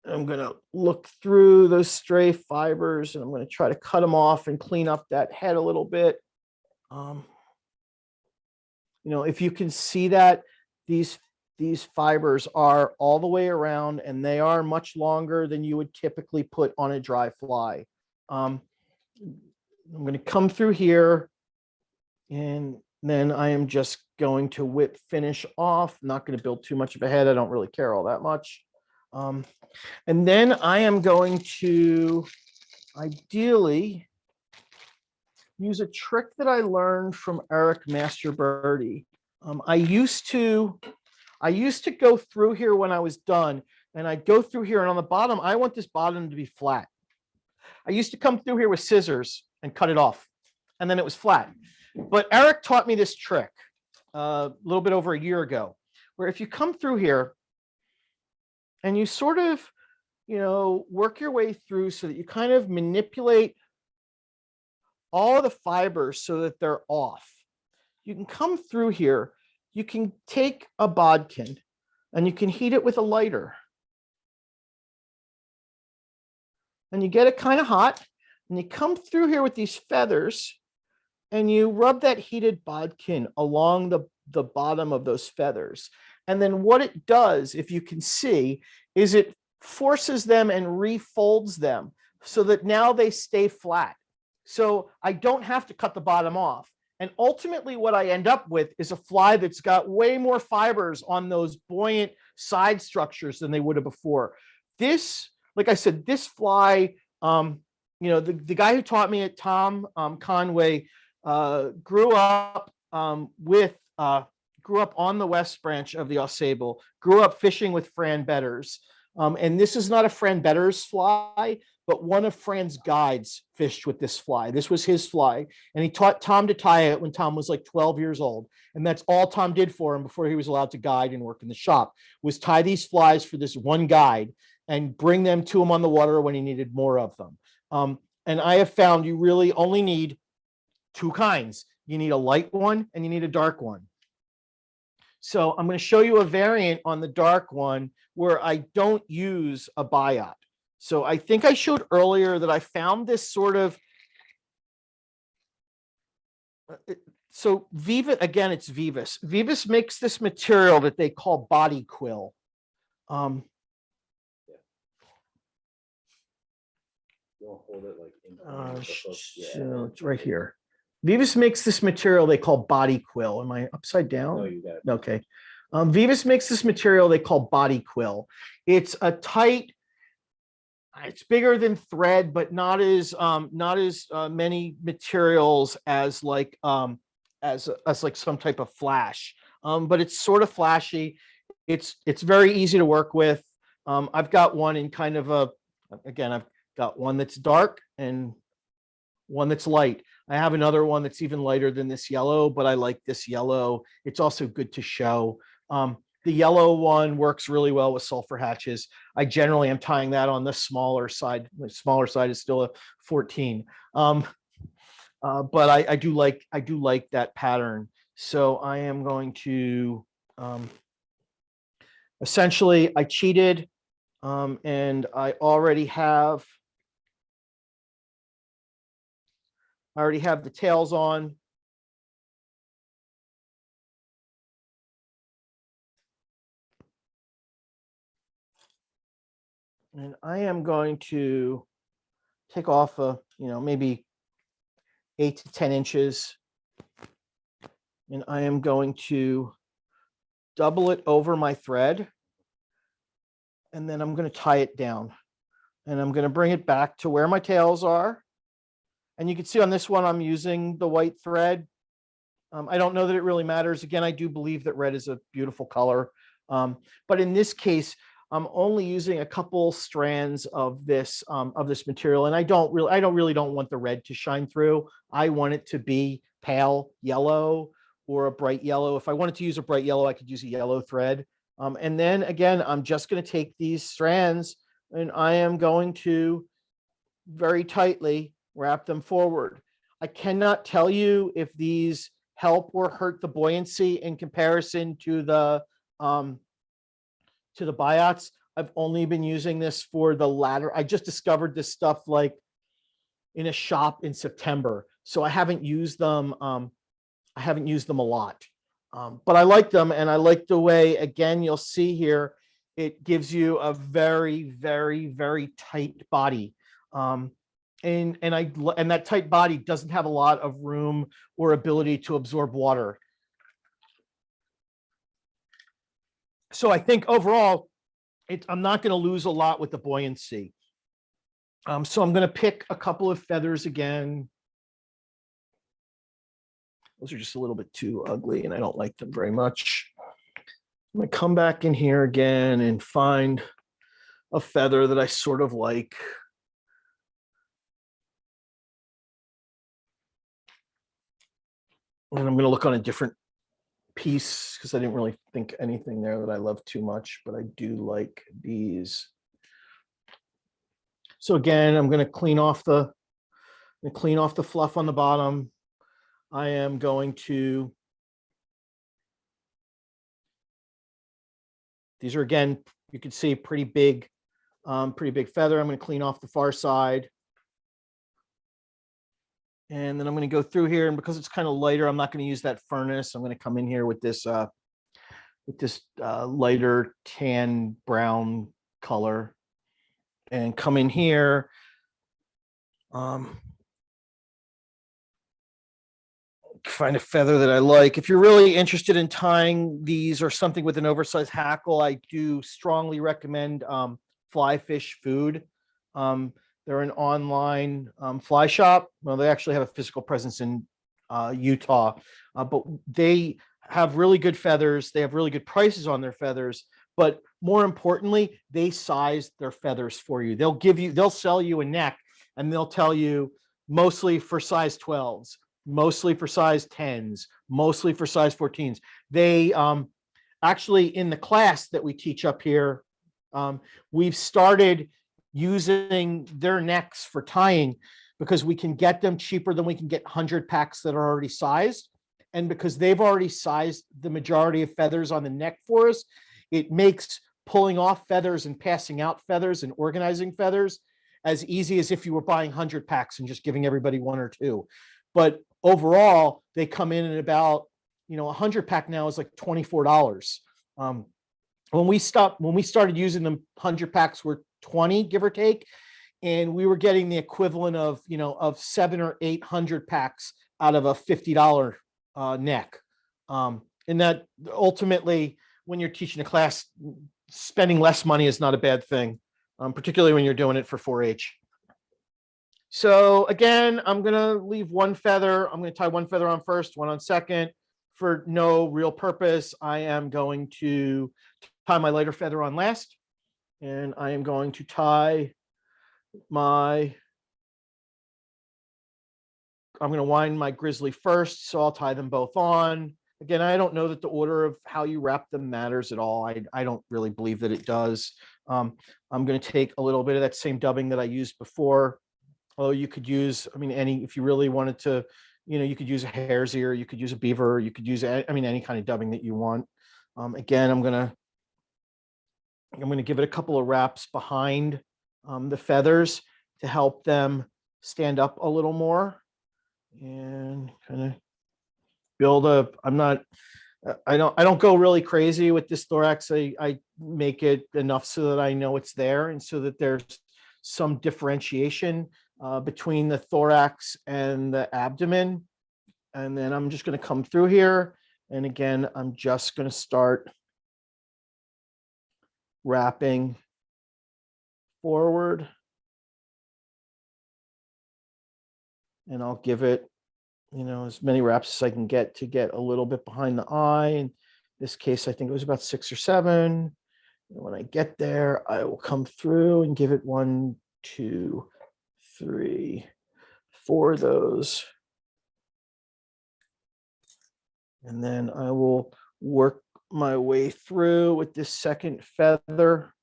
I'm going to look through those stray fibers and I'm going to try to cut them off and clean up that head a little bit. If you can see that these fibers are all the way around and they are much longer than you would typically put on a dry fly. I'm going to come through here, and then I am just going to whip finish off. Not going to build too much of a head. I don't really care all that much. And then I am going to ideally use a trick that I learned from Eric Master Birdie. I used to go through here when I was done, and I'd go through here, and on the bottom, I want this bottom to be flat. I used to come through here with scissors and cut it off, and then it was flat. But Eric taught me this trick a little bit over a year ago, where if you come through here and you sort of, work your way through so that you kind of manipulate all the fibers so that they're off. You can come through here, you can take a bodkin and you can heat it with a lighter. And you get it kind of hot, and you come through here with these feathers and you rub that heated bodkin along the bottom of those feathers. And then what it does, if you can see, is it forces them and refolds them so that now they stay flat. So I don't have to cut the bottom off. And ultimately what I end up with is a fly that's got way more fibers on those buoyant side structures than they would have before. This, like I said, this fly, the guy who taught me at Tom Conway grew up on the West Branch of the Ausable, grew up fishing with Fran Betters. And this is not a Fran Betters fly, but one of Fran's guides fished with this fly. This was his fly. And he taught Tom to tie it when Tom was like 12 years old. And that's all Tom did for him before he was allowed to guide and work in the shop, was tie these flies for this one guide and bring them to him on the water when he needed more of them. And I have found you really only need two kinds. You need a light one and you need a dark one. So I'm going to show you a variant on the dark one where I don't use a biot. So I think I showed earlier that I found this sort of, so Viva, again, it's Vivus. Vivus makes this material that they call body quill. You want to hold it like in the hook? So it's right here. Vivus makes this material they call body quill. Am I upside down? No, you got it. Okay. Vivus makes this material they call body quill. It's a tight, it's bigger than thread, but not as many materials as like like some type of flash. But it's sort of flashy. It's very easy to work with. I've got one in kind of I've got one that's dark and one that's light. I have another one that's even lighter than this yellow, but I like this yellow. It's also good to show. The yellow one works really well with sulfur hatches. I generally am tying that on the smaller side. The smaller side is still a 14. But I do like that pattern. So I am going to essentially I cheated, and I already have the tails on. And I am going to take off maybe 8 to 10 inches. And I am going to double it over my thread. And then I'm going to tie it down. And I'm going to bring it back to where my tails are. And you can see on this one, I'm using the white thread. I don't know that it really matters. Again, I do believe that red is a beautiful color. But in this case, I'm only using a couple strands of this material, and I really don't want the red to shine through. I want it to be pale yellow or a bright yellow. If I wanted to use a bright yellow, I could use a yellow thread. And then again, I'm just going to take these strands and I am going to very tightly wrap them forward. I cannot tell you if these help or hurt the buoyancy in comparison to the biots. I've only been using this for the latter. I just discovered this stuff like in a shop in September. So I haven't used them. A lot, but I like them. And I like the way, again, you'll see here, it gives you a very, very, very tight body. and that tight body doesn't have a lot of room or ability to absorb water. So I think overall, I'm not going to lose a lot with the buoyancy. So I'm going to pick a couple of feathers again. Those are just a little bit too ugly and I don't like them very much. I'm going to come back in here again and find a feather that I sort of like. And I'm going to look on a different piece because I didn't really think anything there that I love too much, but I do like these. So again, I'm going to clean off the fluff on the bottom. I am going to, these are again, you can see pretty big feather. I'm going to clean off the far side. And then I'm going to go through here, and because it's kind of lighter, I'm not going to use that furnace. I'm going to come in here with this lighter tan brown color, and come in here. Find a feather that I like. If you're really interested in tying these or something with an oversized hackle, I do strongly recommend Fly Fish Food. They're an online fly shop. Well, they actually have a physical presence in Utah, but they have really good feathers. They have really good prices on their feathers, but more importantly, they size their feathers for you. They'll sell you a neck and they'll tell you mostly for size 12s, mostly for size 10s, mostly for size 14s. They actually, in the class that we teach up here, we've started using their necks for tying because we can get them cheaper than we can get 100 packs that are already sized. And because they've already sized the majority of feathers on the neck for us, it makes pulling off feathers and passing out feathers and organizing feathers as easy as if you were buying 100 packs and just giving everybody one or two. But overall, they come in at about, 100 pack now is like $24. When we started using them, 100 packs were 20, give or take, and we were getting the equivalent of 700 or 800 packs out of a $50 neck. And that ultimately, when you're teaching a class, spending less money is not a bad thing, particularly when you're doing it for 4-H. So again, I'm going to leave one feather. I'm going to tie one feather on first, one on second. For no real purpose, I am going to tie my lighter feather on last. And I am going to tie I'm going to wind my grizzly first, so I'll tie them both on. Again, I don't know that the order of how you wrap them matters at all. I don't really believe that it does. I'm going to take a little bit of that same dubbing that I used before. Although you could use, if you really wanted to, you could use a hare's ear, you could use a beaver, you could use, any kind of dubbing that you want. Again, I'm going to give it a couple of wraps behind the feathers to help them stand up a little more, and kind of build up. I don't go really crazy with this thorax. I make it enough so that I know it's there, and so that there's some differentiation between the thorax and the abdomen. And then I'm just going to come through here, and again, I'm just going to start wrapping forward, and I'll give it, as many wraps as I can get to get a little bit behind the eye. In this case, I think it was about 6 or 7. And when I get there, I will come through and give it 1, 2, 3, 4 of those. And then I will work my way through with this second feather.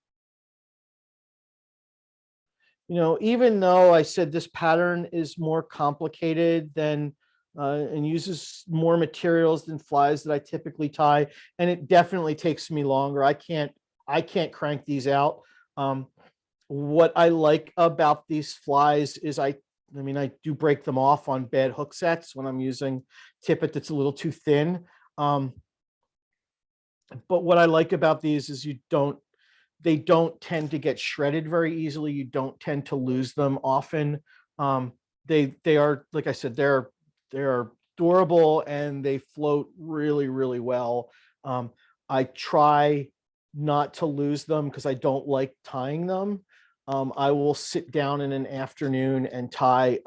Even though I said this pattern is more complicated than and uses more materials than flies that I typically tie, and it definitely takes me longer. I can't crank these out. What I like about these flies is I do break them off on bad hook sets when I'm using tippet that's a little too thin. But what I like about these is they don't tend to get shredded very easily. You don't tend to lose them often. They are, like I said, they're durable and they float really, really well. I try not to lose them because I don't like tying them. I will sit down in an afternoon and tie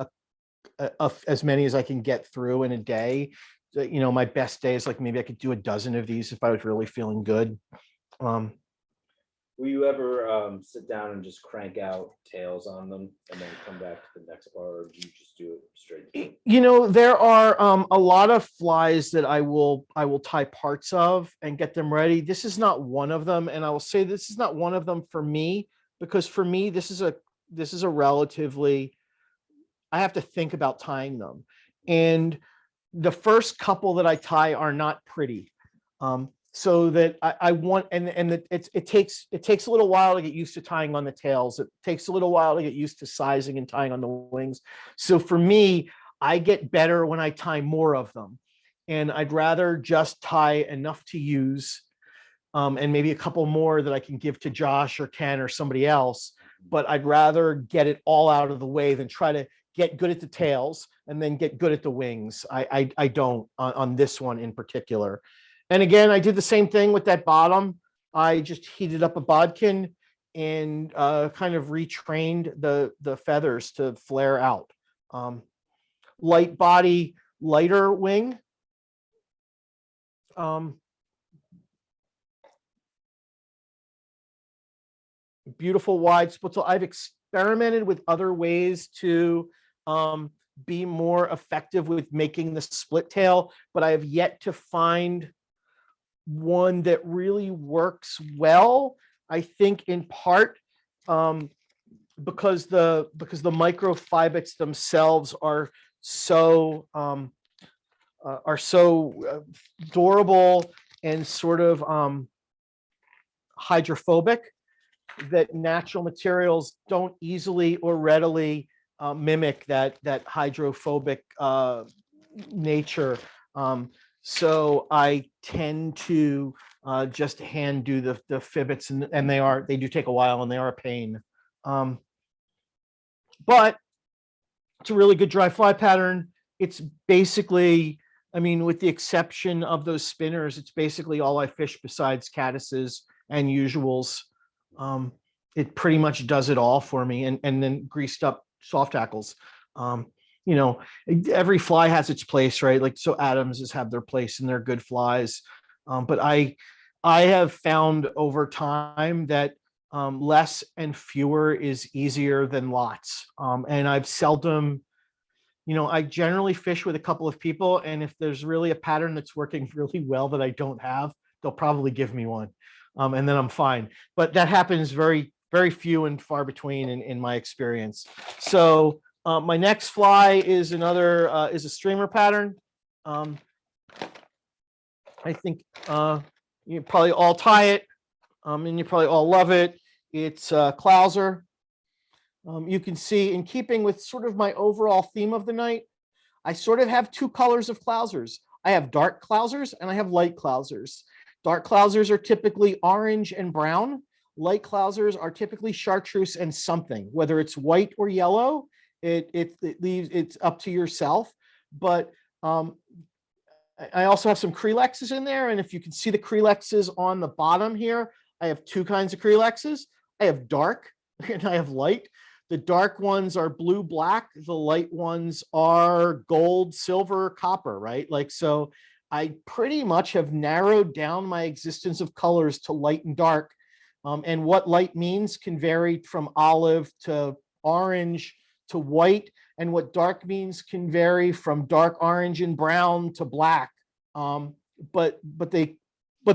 as many as I can get through in a day. My best day is like maybe I could do a dozen of these if I was really feeling good. Will you ever sit down and just crank out tails on them and then come back to the next part, or do you just do it straight? There are a lot of flies that I will tie parts of and get them ready. This is not one of them, and I will say this is not one of them for me, because for me this is a relatively, I have to think about tying them, and the first couple that I tie are not pretty. So that I want, and it takes a little while to get used to tying on the tails. It takes a little while to get used to sizing and tying on the wings. So for me, I get better when I tie more of them, and I'd rather just tie enough to use, and maybe a couple more that I can give to Josh or Ken or somebody else. But I'd rather get it all out of the way than try to get good at the tails and then get good at the wings. I don't on this one in particular. And again, I did the same thing with that bottom. I just heated up a bodkin and kind of retrained the feathers to flare out. Light body, lighter wing. Beautiful wide split. So I've experimented with other ways to be more effective with making the split tail, but I have yet to find one that really works well. I think in part because the microfibettes themselves are so durable and sort of hydrophobic, that natural materials don't easily or readily mimic that hydrophobic nature. So I tend to just hand do the fibbets, and they do take a while and they are a pain. But it's a really good dry fly pattern. It's basically, I mean, with the exception of those spinners, it's basically all I fish besides caddises and usuals. It pretty much does it all for me, and then greased up soft tackles. Every fly has its place, right? Like, so Adamses have their place and they're good flies. But I have found over time that less and fewer is easier than lots. And I've seldom, I generally fish with a couple of people, and if there's really a pattern that's working really well that I don't have, they'll probably give me one. And then I'm fine. But that happens very, very few and far between in my experience. So my next fly is a streamer pattern. I think you probably all tie it, and you probably all love it. It's clouser. You can see, in keeping with sort of my overall theme of the night, I sort of have two colors of clousers. I have dark clousers and I have light clousers. Dark clousers are typically orange and brown. Light clousers are typically chartreuse and something, whether it's white or yellow. It's up to yourself. But I also have some crelexes in there, and if you can see the crelexes on the bottom here, I have two kinds of crelexes. I have dark and I have light. The dark ones are blue, black. The light ones are gold, silver, copper, right? Like, so I pretty much have narrowed down my existence of colors to light and dark. And what light means can vary from olive to orange to white. And what dark means can vary from dark orange and brown to black. But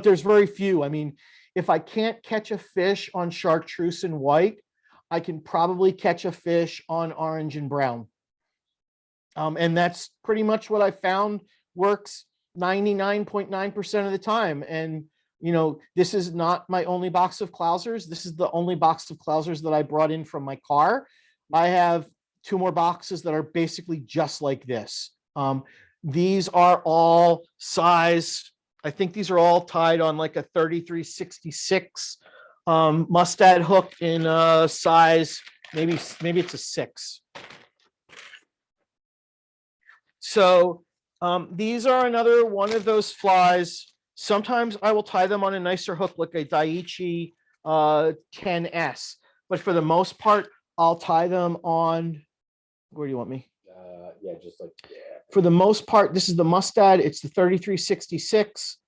there's very few. I mean, if I can't catch a fish on chartreuse and white, I can probably catch a fish on orange and brown. And that's pretty much what I found works 99.9% of the time. And, this is not my only box of clousers. This is the only box of clousers that I brought in from my car. I have two more boxes that are basically just like this. These are all size, I think these are all tied on like a 3366 mustad hook in a size, maybe it's a 6. So these are another one of those flies. Sometimes I will tie them on a nicer hook like a Daiichi 10S, but for the most part, I'll tie them on, where do you want me? Yeah, just like, yeah. For the most part, this is the Mustad. It's the 3366.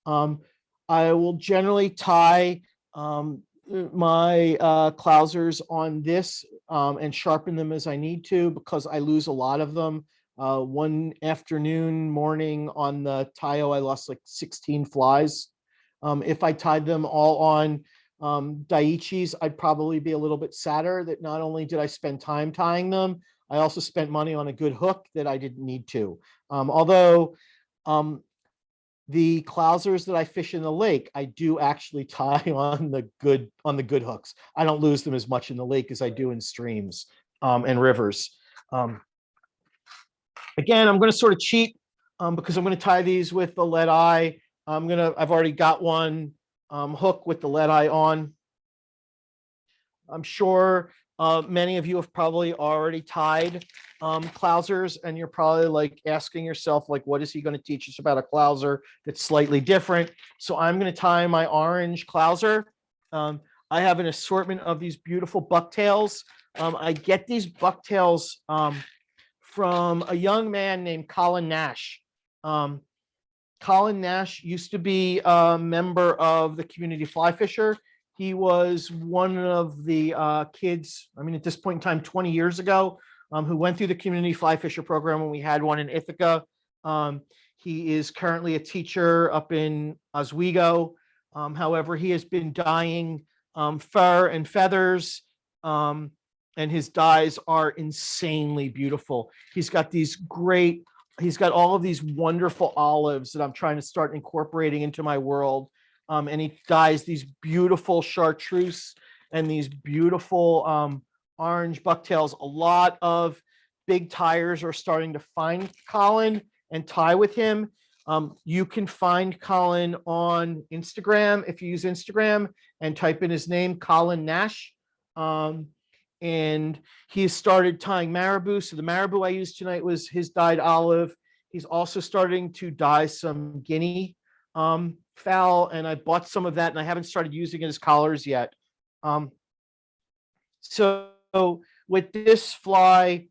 I will generally tie my clousers on this and sharpen them as I need to because I lose a lot of them. One morning on the Tayo, I lost like 16 flies. If I tied them all on Daiichis, I'd probably be a little bit sadder that not only did I spend time tying them, I also spent money on a good hook that I didn't need to. Although the clousers that I fish in the lake, I do actually tie on the good hooks. I don't lose them as much in the lake as I do in streams and rivers. Again, I'm going to sort of cheat because I'm going to tie these with the lead eye. I've already got one hook with the lead eye on. I'm sure many of you have probably already tied clousers, and you're probably like asking yourself, like, what is he going to teach us about a clouser that's slightly different? So I'm going to tie my orange clouser. I have an assortment of these beautiful bucktails. I get these bucktails from a young man named Colin Nash. Colin Nash used to be a member of the Community Fly Fisher. He was one of the kids, I mean, at this point in time, 20 years ago, who went through the Community Fly Fisher program when we had one in Ithaca. He is currently a teacher up in Oswego. However, he has been dyeing fur and feathers, and his dyes are insanely beautiful. He's got all of these wonderful olives that I'm trying to start incorporating into my world. And he dyes these beautiful chartreuse and these beautiful orange bucktails. A lot of big tires are starting to find Colin and tie with him. You can find Colin on Instagram if you use Instagram and type in his name, Colin Nash. And he started tying marabou. So the marabou I used tonight was his dyed olive. He's also starting to dye some guinea fowl, and I bought some of that, and I haven't started using it as collars yet. So with this fly,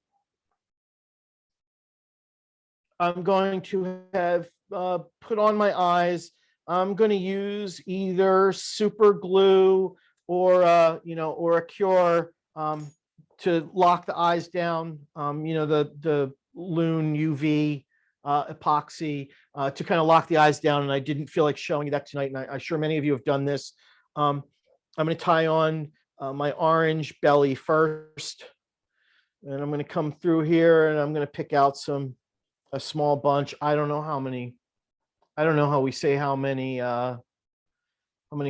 I'm going to have put on my eyes. I'm going to use either super glue or or a cure to lock the eyes down. The Loon UV epoxy to kind of lock the eyes down, and I didn't feel like showing you that tonight, and I'm sure many of you have done this. I'm going to tie on my orange belly first, and I'm going to come through here, and I'm going to pick out a small bunch. I don't know how many. I don't know how we say how many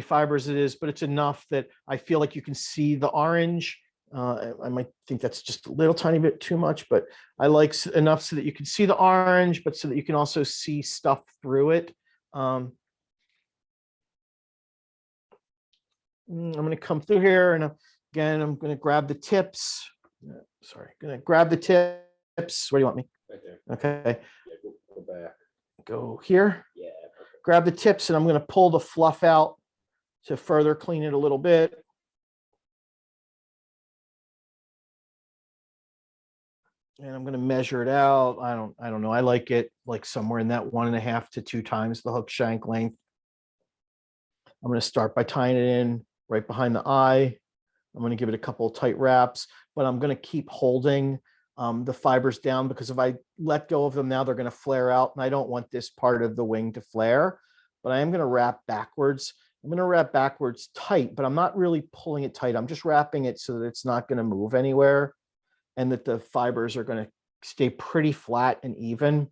fibers it is, but it's enough that I feel like you can see the orange. I might think that's just a little tiny bit too much, but I like enough so that you can see the orange, but so that you can also see stuff through it. I'm going to come through here, and again, I'm going to grab the tips. Sorry, going to grab the tips. Where do you want me? Right there. Okay. Yeah, go back. Go here. Yeah, perfect. Grab the tips, and I'm going to pull the fluff out to further clean it a little bit. And I'm going to measure it out. I don't know. I like it like somewhere in that 1.5 to 2 times the hook shank length. I'm going to start by tying it in right behind the eye. I'm going to give it a couple of tight wraps, but I'm going to keep holding the fibers down, because if I let go of them now, they're going to flare out, and I don't want this part of the wing to flare. But I am going to wrap backwards. I'm going to wrap backwards tight, but I'm not really pulling it tight. I'm just wrapping it so that it's not going to move anywhere, and that the fibers are going to stay pretty flat and even.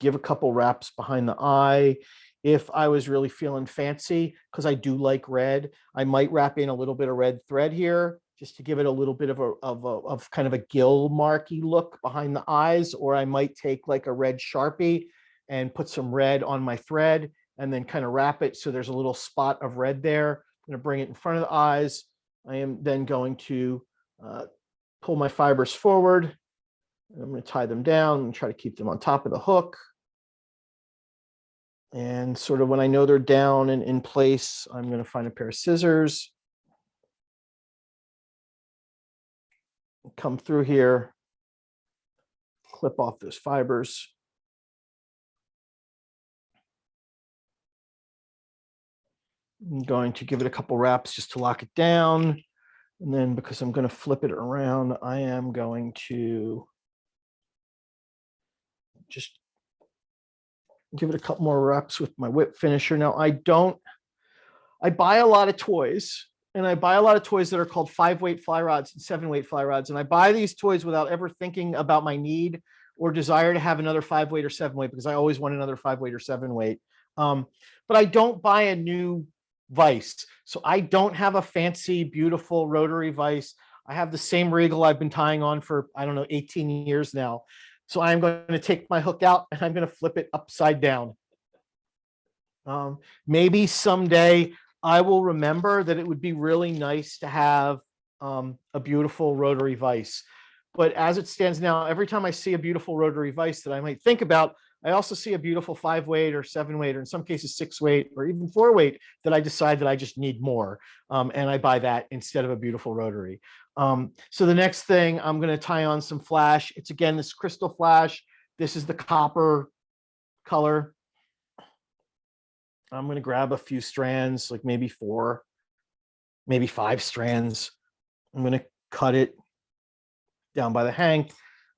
Give a couple wraps behind the eye. If I was really feeling fancy, because I do like red, I might wrap in a little bit of red thread here, just to give it a little bit of kind of a gill marky look behind the eyes. Or I might take like a red Sharpie and put some red on my thread, and then kind of wrap it so there's a little spot of red there. I'm going to bring it in front of the eyes. I am then going to pull my fibers forward I'm going to tie them down and try to keep them on top of the hook. And sort of when I know they're down and in place, I'm going to find a pair of scissors. Come through here, clip off those fibers. I'm going to give it a couple wraps just to lock it down. And then because I'm going to flip it around, I am going to just give it a couple more wraps with my whip finisher. Now I buy a lot of toys, and I buy a lot of toys that are called 5-weight fly rods and 7-weight fly rods. And I buy these toys without ever thinking about my need or desire to have another 5-weight or 7-weight, because I always want another 5-weight or 7-weight. But I don't buy a new vise. So I don't have a fancy, beautiful rotary vise. I have the same Regal I've been tying on for, I don't know, 18 years now. So I'm going to take my hook out and I'm going to flip it upside down. Maybe someday I will remember that it would be really nice to have a beautiful rotary vise. But as it stands now, every time I see a beautiful rotary vise that I might think about, I also see a beautiful 5-weight or 7-weight, or in some cases 6-weight or even 4-weight that I decide that I just need more. And I buy that instead of a beautiful rotary. So the next thing, I'm going to tie on some flash. It's again this crystal flash. This is the copper color. I'm going to grab a few strands, like maybe 4, maybe 5 strands. I'm going to cut it down by the hank.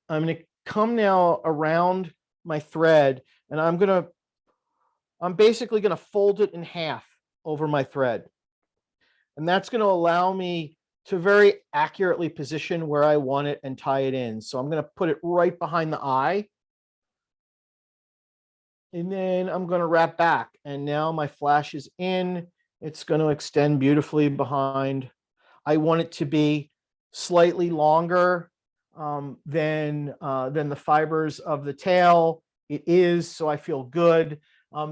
I'm going to come now around my thread, and I'm basically going to fold it in half over my thread. And that's going to allow me to very accurately position where I want it and tie it in. So I'm going to put it right behind the eye. And then I'm going to wrap back. And now my flash is in. It's going to extend beautifully behind. I want it to be slightly longer than the fibers of the tail. It is, so I feel good.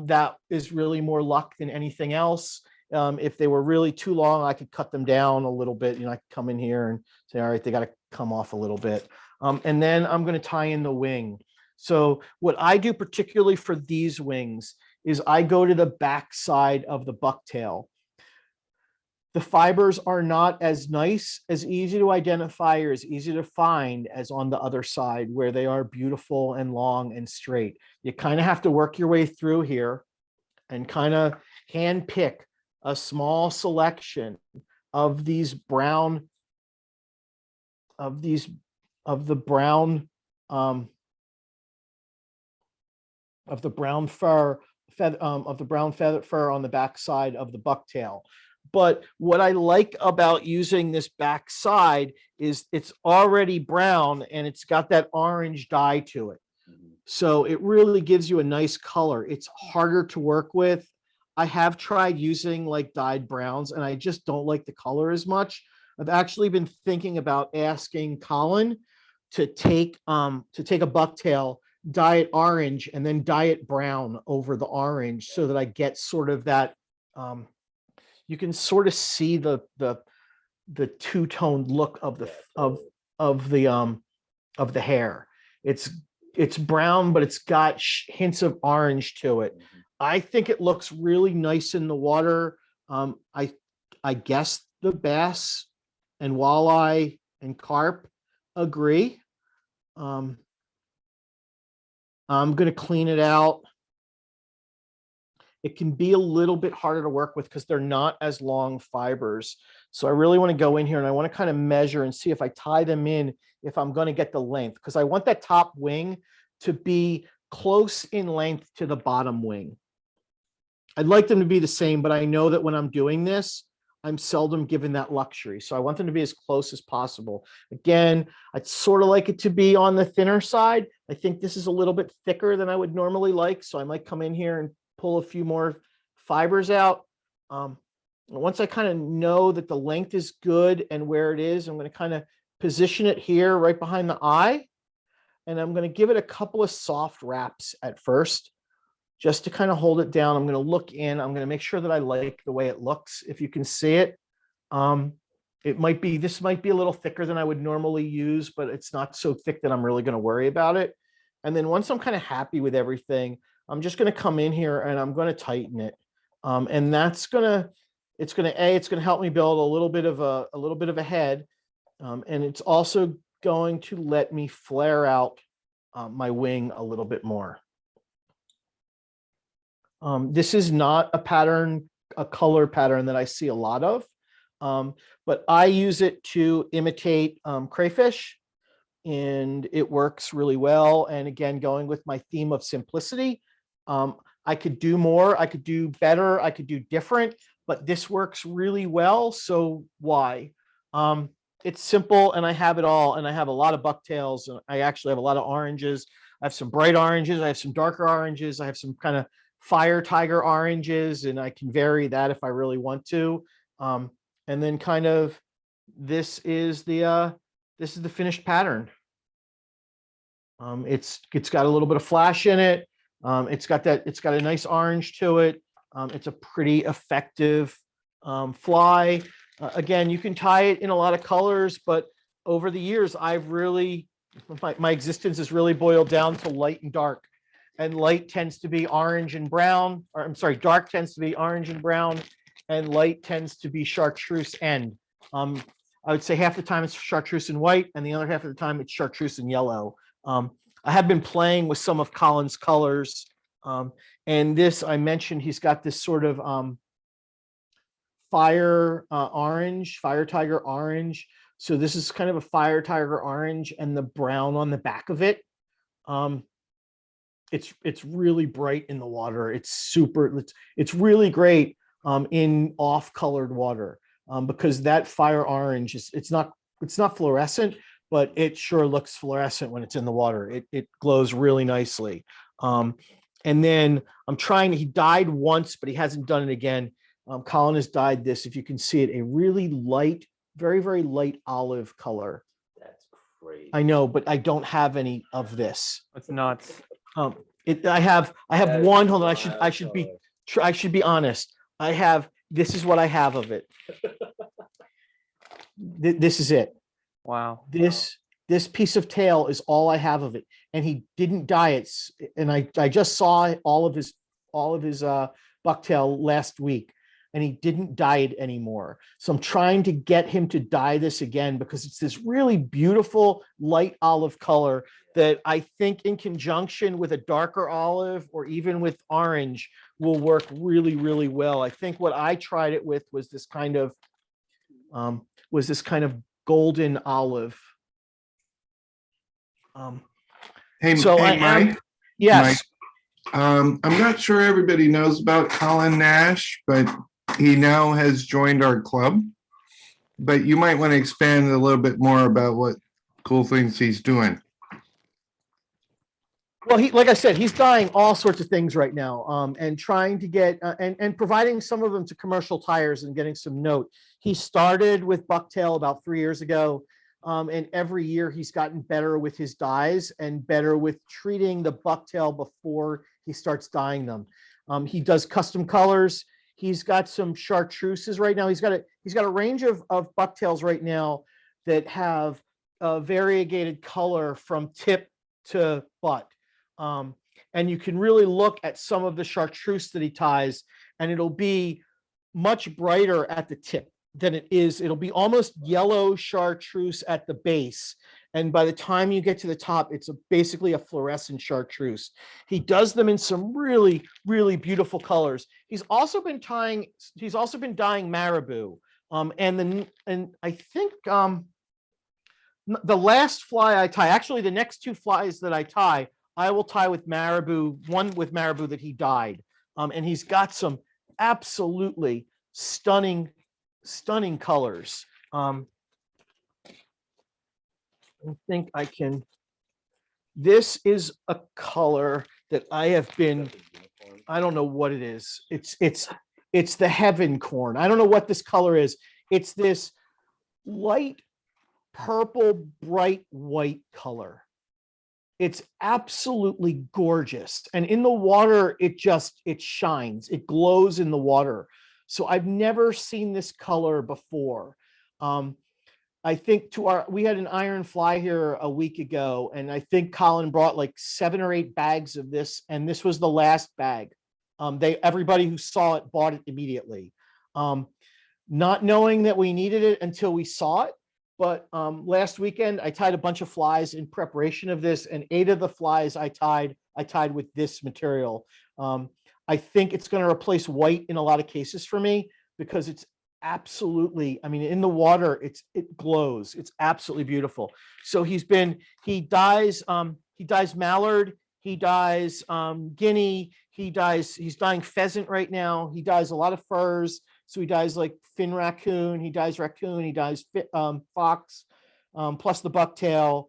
That is really more luck than anything else. If they were really too long, I could cut them down a little bit. You know, I could come in here and say, all right, they got to come off a little bit. And then I'm going to tie in the wing. So what I do particularly for these wings is I go to the back side of the bucktail. The fibers are not as nice, as easy to identify, or as easy to find as on the other side, where they are beautiful and long and straight. You kind of have to work your way through here and kind of hand pick a small selection of these brown, of the brown feather fur on the back side of the bucktail. But what I like about using this back side is it's already brown and it's got that orange dye to it. So it really gives you a nice color. It's harder to work with. I have tried using like dyed browns and I just don't like the color as much. I've actually been thinking about asking Colin to take a bucktail, dye it orange, and then dye it brown over the orange so that I get sort of that, you can sort of see the two-toned look of the hair. It's brown, but it's got hints of orange to it. I think it looks really nice in the water. I guess the bass and walleye and carp agree. I'm going to clean it out. It can be a little bit harder to work with because they're not as long fibers. So I really want to go in here and I want to kind of measure and see if I tie them in, if I'm going to get the length, because I want that top wing to be close in length to the bottom wing. I'd like them to be the same, but I know that when I'm doing this, I'm seldom given that luxury. So I want them to be as close as possible. Again, I'd sort of like it to be on the thinner side. I think this is a little bit thicker than I would normally like. So I might come in here and pull a few more fibers out. Once I kind of know that the length is good and where it is, I'm going to kind of position it here right behind the eye. And I'm going to give it a couple of soft wraps at first, just to kind of hold it down. I'm going to look in. I'm going to make sure that I like the way it looks, if you can see it. It might be, this might be a little thicker than I would normally use, but it's not so thick that I'm really going to worry about it. And then once I'm kind of happy with everything, I'm just going to come in here and I'm going to tighten it. And that's going to, it's going to help me build a little bit of a head. And it's also going to let me flare out my wing a little bit more. This is not a color pattern that I see a lot of, but I use it to imitate crayfish, and it works really well. And again, going with my theme of simplicity, I could do more, I could do better, I could do different, but this works really well. So why? It's simple, and I have it all, and I have a lot of bucktails. And I actually have a lot of oranges. I have some bright oranges, I have some darker oranges, I have some kind of fire tiger oranges, and I can vary that if I really want to. And then kind of this is the finished pattern. It's got a little bit of flash in it. It's got a nice orange to it. It's a pretty effective fly. Again, you can tie it in a lot of colors, but over the years, my existence has really boiled down to light and dark. And light tends to be orange and brown, or I'm sorry, dark tends to be orange and brown, and light tends to be chartreuse end. I would say half the time it's chartreuse and white, and the other half of the time it's chartreuse and yellow. I have been playing with some of Colin's colors, and this, I mentioned, he's got this sort of fire tiger orange. So this is kind of a fire tiger orange, and the brown on the back of it. It's really bright in the water. It's really great in off-colored water, because that fire orange it's not fluorescent, but it sure looks fluorescent when it's in the water. It glows really nicely. And then he dyed once, but he hasn't done it again. Colin has dyed this, if you can see it, a really light, very, very light olive color. That's crazy. I know, but I don't have any of this. It's nuts. I have That is one. Hold on, wild I should be honest. This is what I have of it. This is it. Wow. This piece of tail is all I have of it, and he didn't dye it. And I just saw all of his bucktail last week, and he didn't dye it anymore. So I'm trying to get him to dye this again, because it's this really beautiful light olive color that I think in conjunction with a darker olive or even with orange will work really, really well. I think what I tried it with was this kind of golden olive. Hey, So hey, I am, Mike, yes. I'm not sure everybody knows about Colin Nash, but he now has joined our club. But you might want to expand a little bit more about what cool things he's doing. Well, like I said, he's dyeing all sorts of things right now, and trying to get and providing some of them to commercial tires and getting some note. He started with bucktail about 3 years ago, and every year he's gotten better with his dyes and better with treating the bucktail before he starts dyeing them. He does custom colors. He's got some chartreuses right now. He's got a range of bucktails right now that have a variegated color from tip to butt. And you can really look at some of the chartreuse that he ties, and it'll be much brighter at the tip than it is. It'll be almost yellow chartreuse at the base. And by the time you get to the top, it's basically a fluorescent chartreuse. He does them in some really, really beautiful colors. He's also been dyeing marabou. And I think the last fly I tie, actually the next two flies that I tie, I will tie with marabou, one with marabou that he dyed. And he's got some absolutely stunning colors. I think I can, this is a color that I don't know what it is. It's the heaven corn. I don't know what this color is. It's this light purple, bright white color. It's absolutely gorgeous. And in the water, it shines, it glows in the water. So I've never seen this color before. I think we had an iron fly here a week ago, and I think Colin brought like 7 or 8 bags of this, and this was the last bag. Everybody who saw it bought it immediately. Not knowing that we needed it until we saw it. But last weekend, I tied a bunch of flies in preparation of this, and 8 of the flies I tied with this material. I think it's going to replace white in a lot of cases for me, because it's absolutely, I mean, in the water, it glows. It's absolutely beautiful. So he dyes mallard, he dyes guinea, he's dyeing pheasant right now. He dyes a lot of furs. So he dyes like fin raccoon, he dyes fox, plus the bucktail,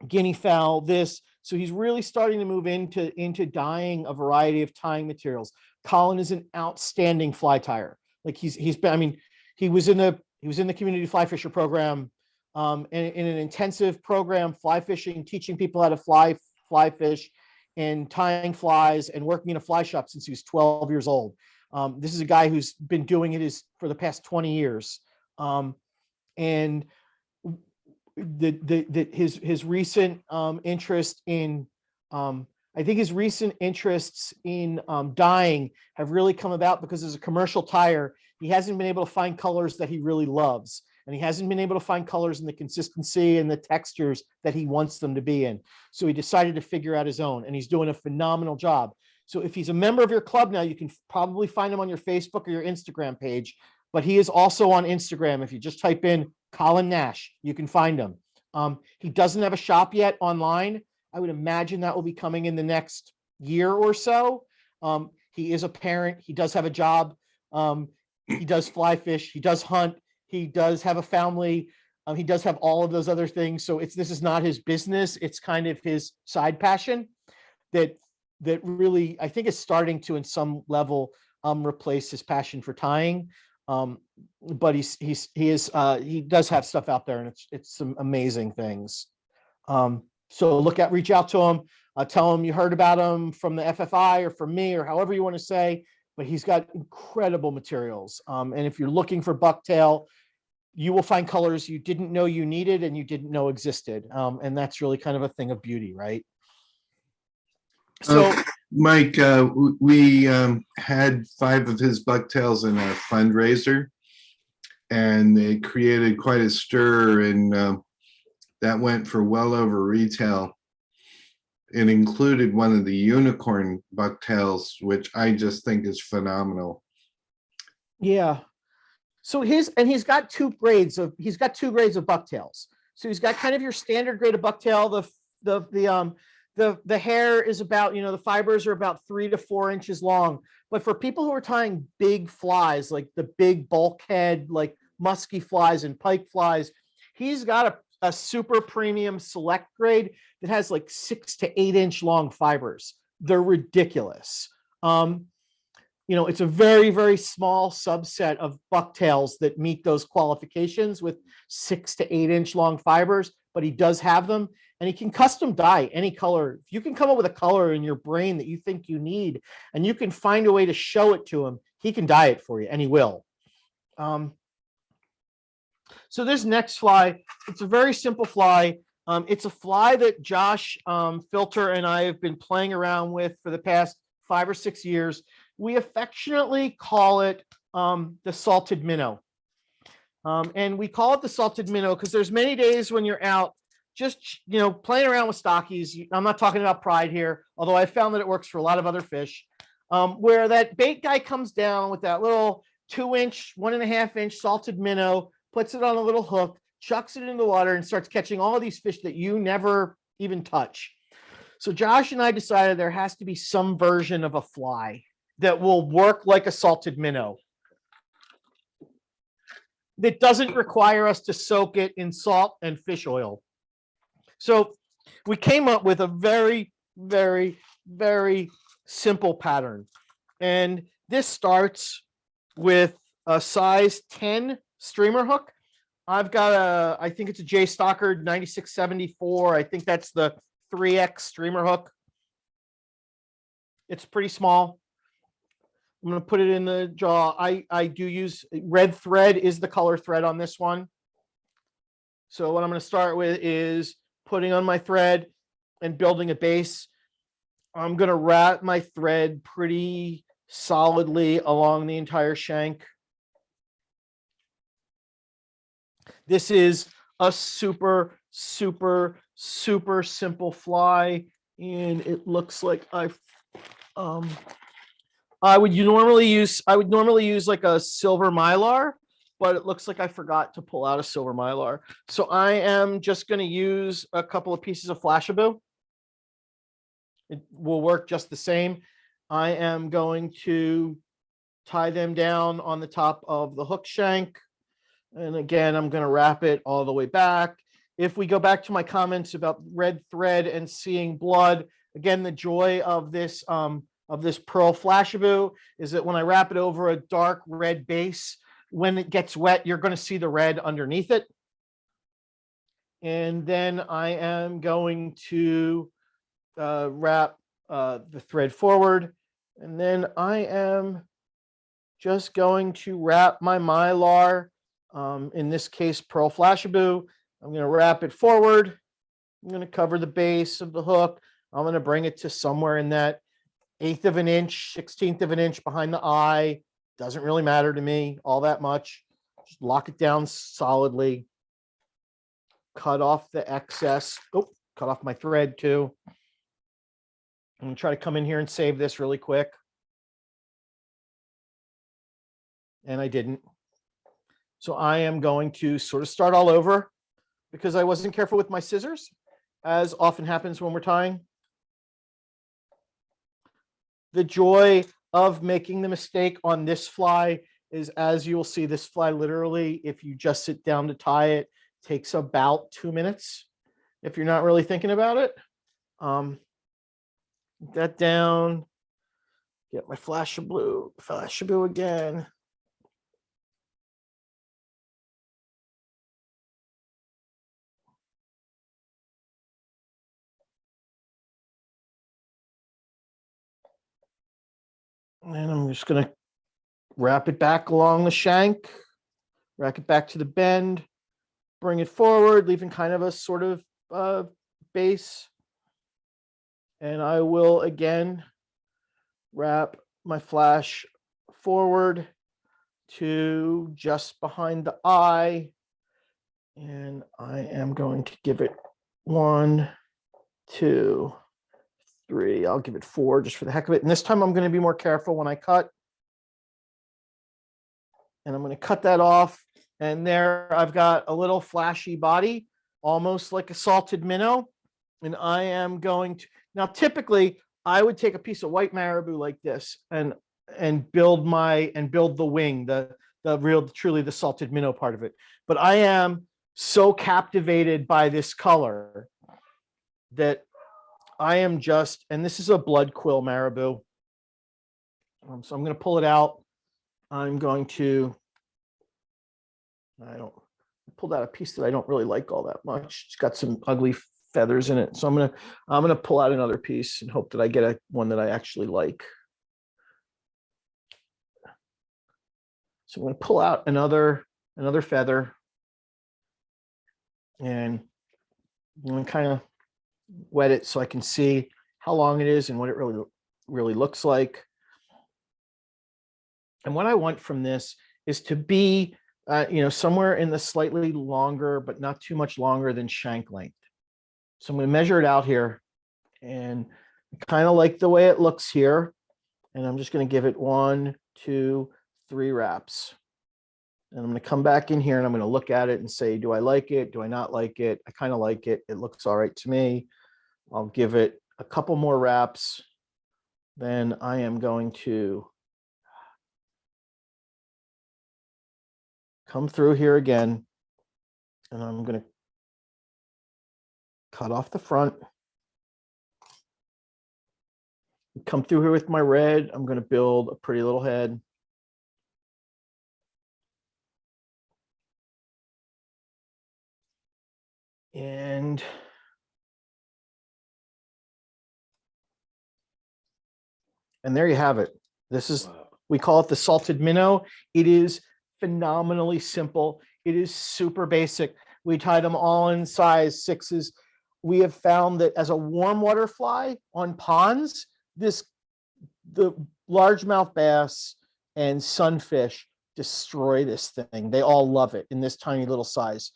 guinea fowl, this. So he's really starting to move into dyeing a variety of tying materials. Colin is an outstanding fly tyer. Like he's been, I mean, he was in the community fly fisher program, in an intensive program, fly fishing, teaching people how to fly fish and tying flies and working in a fly shop since he was 12 years old. This is a guy who's been doing it for the past 20 years. And his recent interest in, I think his recent interests in dyeing have really come about because as a commercial tyer, he hasn't been able to find colors that he really loves. And he hasn't been able to find colors in the consistency and the textures that he wants them to be in. So he decided to figure out his own, and he's doing a phenomenal job. So if he's a member of your club now, you can probably find him on your Facebook or your Instagram page, but he is also on Instagram. If you just type in Colin Nash, you can find him. He doesn't have a shop yet online. I would imagine that will be coming in the next year or so. He is a parent. He does have a job. He does fly fish. He does hunt. He does have a family. He does have all of those other things. So this is not his business. It's kind of his side passion that really, I think, is starting to, in some level, replace his passion for tying. But he does have stuff out there, and it's some amazing things. So reach out to him, tell him you heard about him from the FFI or from me or however you want to say, but he's got incredible materials. And if you're looking for bucktail, you will find colors you didn't know you needed and you didn't know existed. And that's really kind of a thing of beauty, right? So Mike, we had 5 of his bucktails in our fundraiser, and they created quite a stir, and that went for well over retail. It included one of the unicorn bucktails, which I just think is phenomenal. Yeah. So he's got 2 grades of bucktails. So he's got kind of your standard grade of bucktail. The hair is about, the fibers are about 3 to 4 inches long. But for people who are tying big flies, like the big bulkhead, like musky flies and pike flies, he's got a super premium select grade that has like 6 to 8 inch long fibers. They're ridiculous. It's a very, very small subset of bucktails that meet those qualifications with 6 to 8 inch long fibers, but he does have them, and he can custom dye any color. If you can come up with a color in your brain that you think you need, and you can find a way to show it to him, he can dye it for you, and he will. So this next fly, it's a very simple fly. It's a fly that Josh Filter and I have been playing around with for the past 5 or 6 years. We affectionately call it the salted minnow. And we call it the salted minnow because there's many days when you're out just, playing around with stockies. I'm not talking about pride here, although I found that it works for a lot of other fish, where that bait guy comes down with that little 2-inch, 1.5-inch salted minnow, puts it on a little hook, chucks it in the water, and starts catching all of these fish that you never even touch. So Josh and I decided there has to be some version of a fly that will work like a salted minnow, that doesn't require us to soak it in salt and fish oil. So we came up with a very, very, very simple pattern. And this starts with a size 10 streamer hook. I've got I think it's a J Stockard 9674. I think that's the 3X streamer hook. It's pretty small. I'm gonna put it in the jaw. I do use red thread is the color thread on this one. So what I'm gonna start with is putting on my thread and building a base. I'm gonna wrap my thread pretty solidly along the entire shank. This is a super, super, super simple fly, and it looks like I would normally use like a silver mylar, but it looks like I forgot to pull out a silver mylar. So I am just going to use a couple of pieces of Flashabou. It will work just the same. I am going to tie them down on the top of the hook shank. And again, I'm going to wrap it all the way back. If we go back to my comments about red thread and seeing blood, again, the joy of this pearl Flashabou is that when I wrap it over a dark red base, when it gets wet, you're going to see the red underneath it. And then I am going to wrap the thread forward. And then I am just going to wrap my mylar, in this case, pearl Flashabou. I'm going to wrap it forward. I'm going to cover the base of the hook. I'm going to bring it to somewhere in that 1/8 of an inch, 1/16 of an inch behind the eye. Doesn't really matter to me all that much. Just lock it down solidly. Cut off the excess. Oh, cut off my thread too. I'm going to try to come in here and save this really quick. And I didn't. So I am going to sort of start all over because I wasn't careful with my scissors, as often happens when we're tying. The joy of making the mistake on this fly is, as you will see, this fly literally, if you just sit down to tie it, takes about 2 minutes if you're not really thinking about it. Get that down, get my Flashabou again. And I'm just going to wrap it back along the shank, wrap it back to the bend, bring it forward, leaving kind of a sort of base. And I will again wrap my flash forward to just behind the eye. And I am going to give it 1, 2, 3. I'll give it 4 just for the heck of it. And this time I'm going to be more careful when I cut. And I'm going to cut that off. And there I've got a little flashy body, almost like a salted minnow. And I am going to, now typically I would take a piece of white marabou like this and build the wing, the real, truly the salted minnow part of it. But I am so captivated by this color that I am just, and this is a blood quill marabou. So I'm going to pull it out. I'm going to, I pulled out a piece that I don't really like all that much. It's got some ugly feathers in it. So I'm going to pull out another piece and hope that I get one that I actually like. So I'm going to pull out another feather, and I'm going to kind of wet it so I can see how long it is and what it really looks like. And what I want from this is to be, somewhere in the slightly longer, but not too much longer than shank length. So I'm going to measure it out here, and I kind of like the way it looks here. And I'm just going to give it 1, 2, 3 wraps. And I'm going to come back in here and I'm going to look at it and say, do I like it? Do I not like it? I kind of like it. It looks all right to me. I'll give it a couple more wraps. Then I am going to come through here again, and I'm going to cut off the front. Come through here with my red. I'm going to build a pretty little head. And there you have it. This is Wow. We call it the salted minnow. It is phenomenally simple. It is super basic. We tie them all in size 6s. We have found that as a warm water fly on ponds, the largemouth bass and sunfish destroy this thing. They all love it in this tiny little size.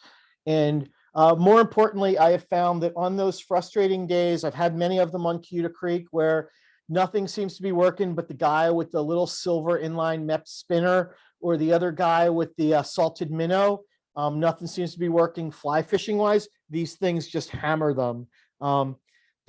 And more importantly, I have found that on those frustrating days, I've had many of them on Cuda Creek where nothing seems to be working, but the guy with the little silver inline MEP spinner or the other guy with the salted minnow, nothing seems to be working fly fishing wise. These things just hammer them.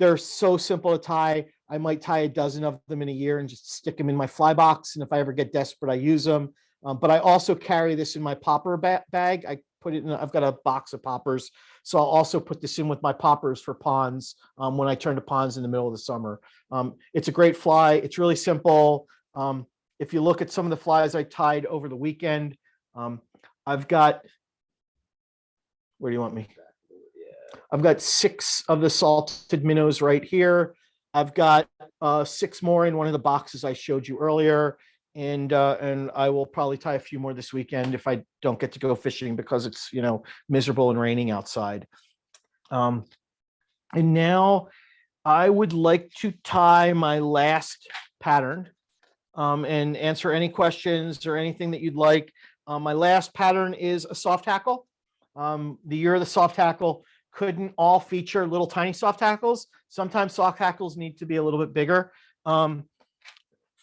They're so simple to tie. I might tie a dozen of them in a year and just stick them in my fly box. And if I ever get desperate, I use them. But I also carry this in my popper bag. I put it in, I've got a box of poppers. So I'll also put this in with my poppers for ponds when I turn to ponds in the middle of the summer. It's a great fly. It's really simple. If you look at some of the flies I tied over the weekend, I've got, where do you want me? I've got 6 of the salted minnows right here. I've got 6 more in one of the boxes I showed you earlier. And I will probably tie a few more this weekend if I don't get to go fishing because it's, miserable and raining outside. And now I would like to tie my last pattern and answer any questions or anything that you'd like. My last pattern is a soft hackle. The year of the soft hackle couldn't all feature little tiny soft hackles. Sometimes soft hackles need to be a little bit bigger.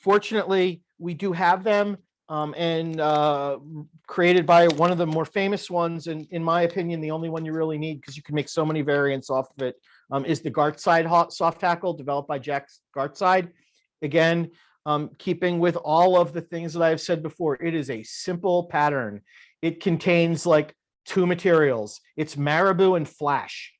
Fortunately, we do have them and created by one of the more famous ones. And in my opinion, the only one you really need, because you can make so many variants off of it, is the Gartside soft hackle developed by Jack Gartside. Again, keeping with all of the things that I've said before, it is a simple pattern. It contains like 2 materials. It's marabou and flash.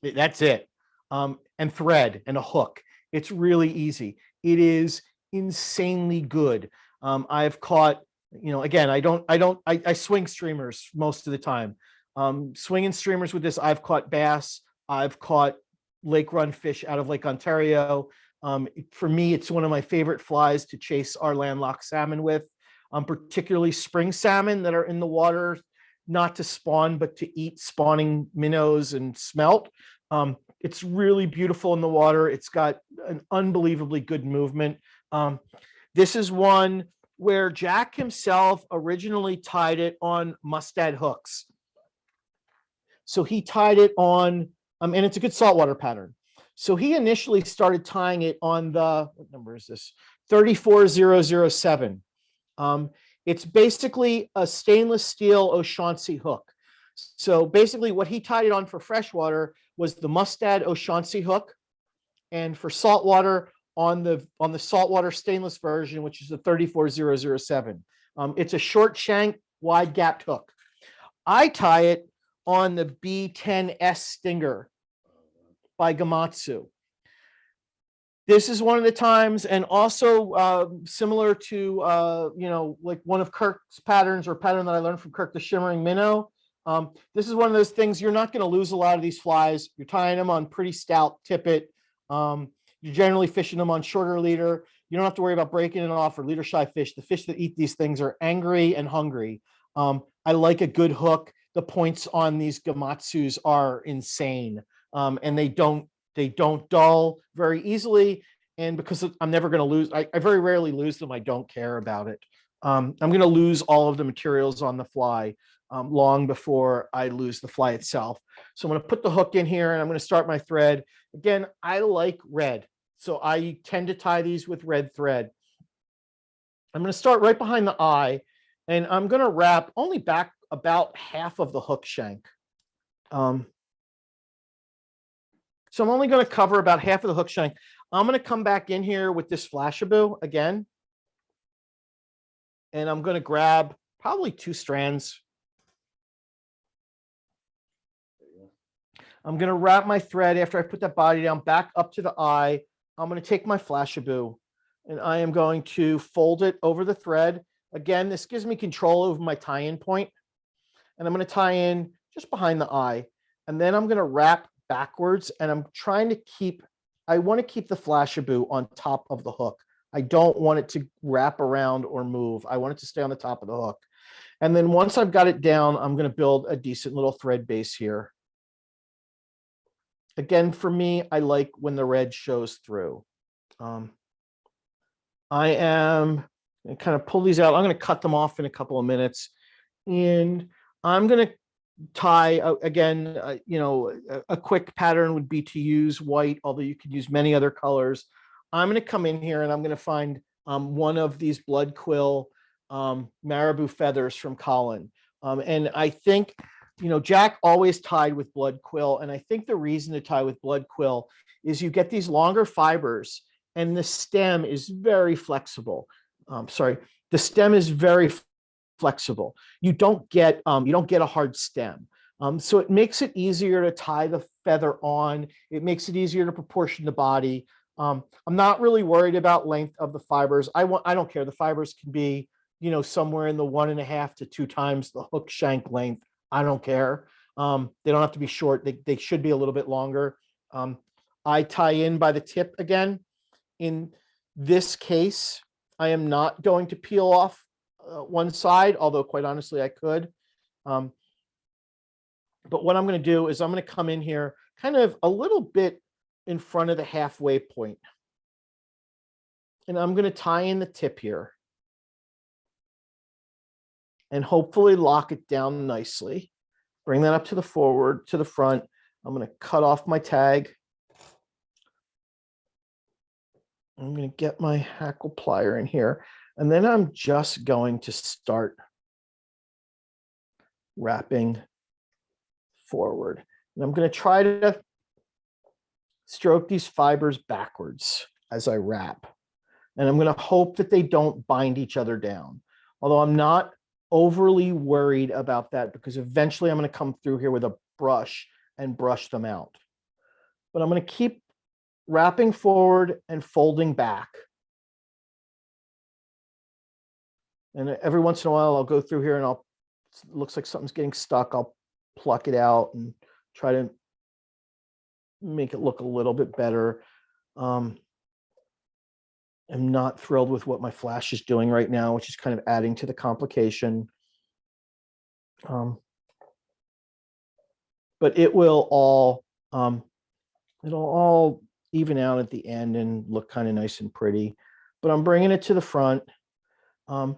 That's it. And thread and a hook. It's really easy. It is insanely good. I've caught, again, I swing streamers most of the time. Swinging streamers with this, I've caught bass. I've caught lake run fish out of Lake Ontario. For me, it's one of my favorite flies to chase our landlocked salmon with, particularly spring salmon that are in the water, not to spawn, but to eat spawning minnows and smelt. It's really beautiful in the water. It's got an unbelievably good movement. This is one where Jack himself originally tied it on mustad hooks. So he tied it on, and it's a good saltwater pattern. So he initially started tying it on the, what number is this? 34007. It's basically a stainless steel O'Shaughnessy hook. So basically what he tied it on for freshwater was the mustad O'Shaughnessy hook. And for saltwater, on the saltwater stainless version, which is the 34007. It's a short shank, wide gapped hook. I tie it on the B10S Stinger by Gamatsu. This is one of the times, and also similar to, like one of Kirk's patterns or pattern that I learned from Kirk, the shimmering minnow. This is one of those things, you're not going to lose a lot of these flies. You're tying them on pretty stout tippet. You're generally fishing them on shorter leader. You don't have to worry about breaking it off or leader shy fish. The fish that eat these things are angry and hungry. I like a good hook. The points on these Gamatsus are insane, and they don't dull very easily. And because I'm never going to lose, I very rarely lose them. I don't care about it. I'm going to lose all of the materials on the fly long before I lose the fly itself. So I'm going to put the hook in here and I'm going to start my thread. Again, I like red, so I tend to tie these with red thread. I'm going to start right behind the eye, and I'm going to wrap only back about half of the hook shank. So I'm only going to cover about half of the hook shank. I'm going to come back in here with this Flashabou again, and I'm going to grab probably 2 strands. I'm going to wrap my thread after I put that body down back up to the eye. I'm going to take my Flashabou and I am going to fold it over the thread. Again, this gives me control over my tie-in point. And I'm going to tie in just behind the eye. And then I'm going to wrap backwards, and I'm trying to keep, I want to keep the Flashabou on top of the hook. I don't want it to wrap around or move. I want it to stay on the top of the hook. And then once I've got it down, I'm going to build a decent little thread base here. Again, for me, I like when the red shows through. I am going to kind of pull these out. I'm going to cut them off in a couple of minutes. And I'm going to tie, again, a quick pattern would be to use white, although you could use many other colors. I'm going to come in here and I'm going to find one of these blood quill marabou feathers from Colin. And I think, Jack always tied with blood quill. And I think the reason to tie with blood quill is you get these longer fibers and the stem is very flexible. The stem is very flexible. You don't get a hard stem. So it makes it easier to tie the feather on. It makes it easier to proportion the body. I'm not really worried about length of the fibers. I don't care. The fibers can be, somewhere in the 1.5 to 2 times the hook shank length. I don't care. They don't have to be short. They should be a little bit longer. I tie in by the tip again. In this case, I am not going to peel off one side, although quite honestly, I could. But what I'm going to do is I'm going to come in here kind of a little bit in front of the halfway point. And I'm going to tie in the tip here. And hopefully lock it down nicely. Bring that up to the front. I'm going to cut off my tag. I'm going to get my hackle plier in here. And then I'm just going to start wrapping forward. And I'm going to try to stroke these fibers backwards as I wrap. And I'm going to hope that they don't bind each other down. Although I'm not overly worried about that because eventually I'm going to come through here with a brush and brush them out. But I'm going to keep wrapping forward and folding back. And every once in a while, I'll go through here and it looks like something's getting stuck. I'll pluck it out and try to make it look a little bit better. I'm not thrilled with what my flash is doing right now, which is kind of adding to the complication. But it will all, it'll all even out at the end and look kind of nice and pretty. But I'm bringing it to the front. I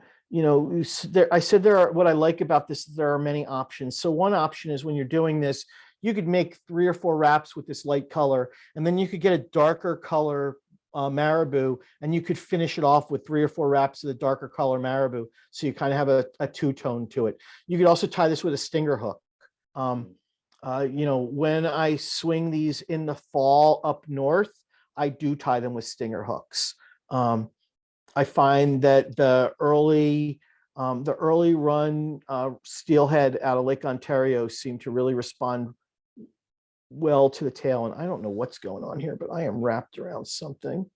said what I like about this, there are many options. So one option is when you're doing this, you could make 3 or 4 wraps with this light color, and then you could get a darker color marabou, and you could finish it off with 3 or 4 wraps of the darker color marabou. So you kind of have a two-tone to it. You could also tie this with a stinger hook. When I swing these in the fall up north, I do tie them with stinger hooks. I find that the early run steelhead out of Lake Ontario seem to really respond well to the tail. And I don't know what's going on here, but I am wrapped around something.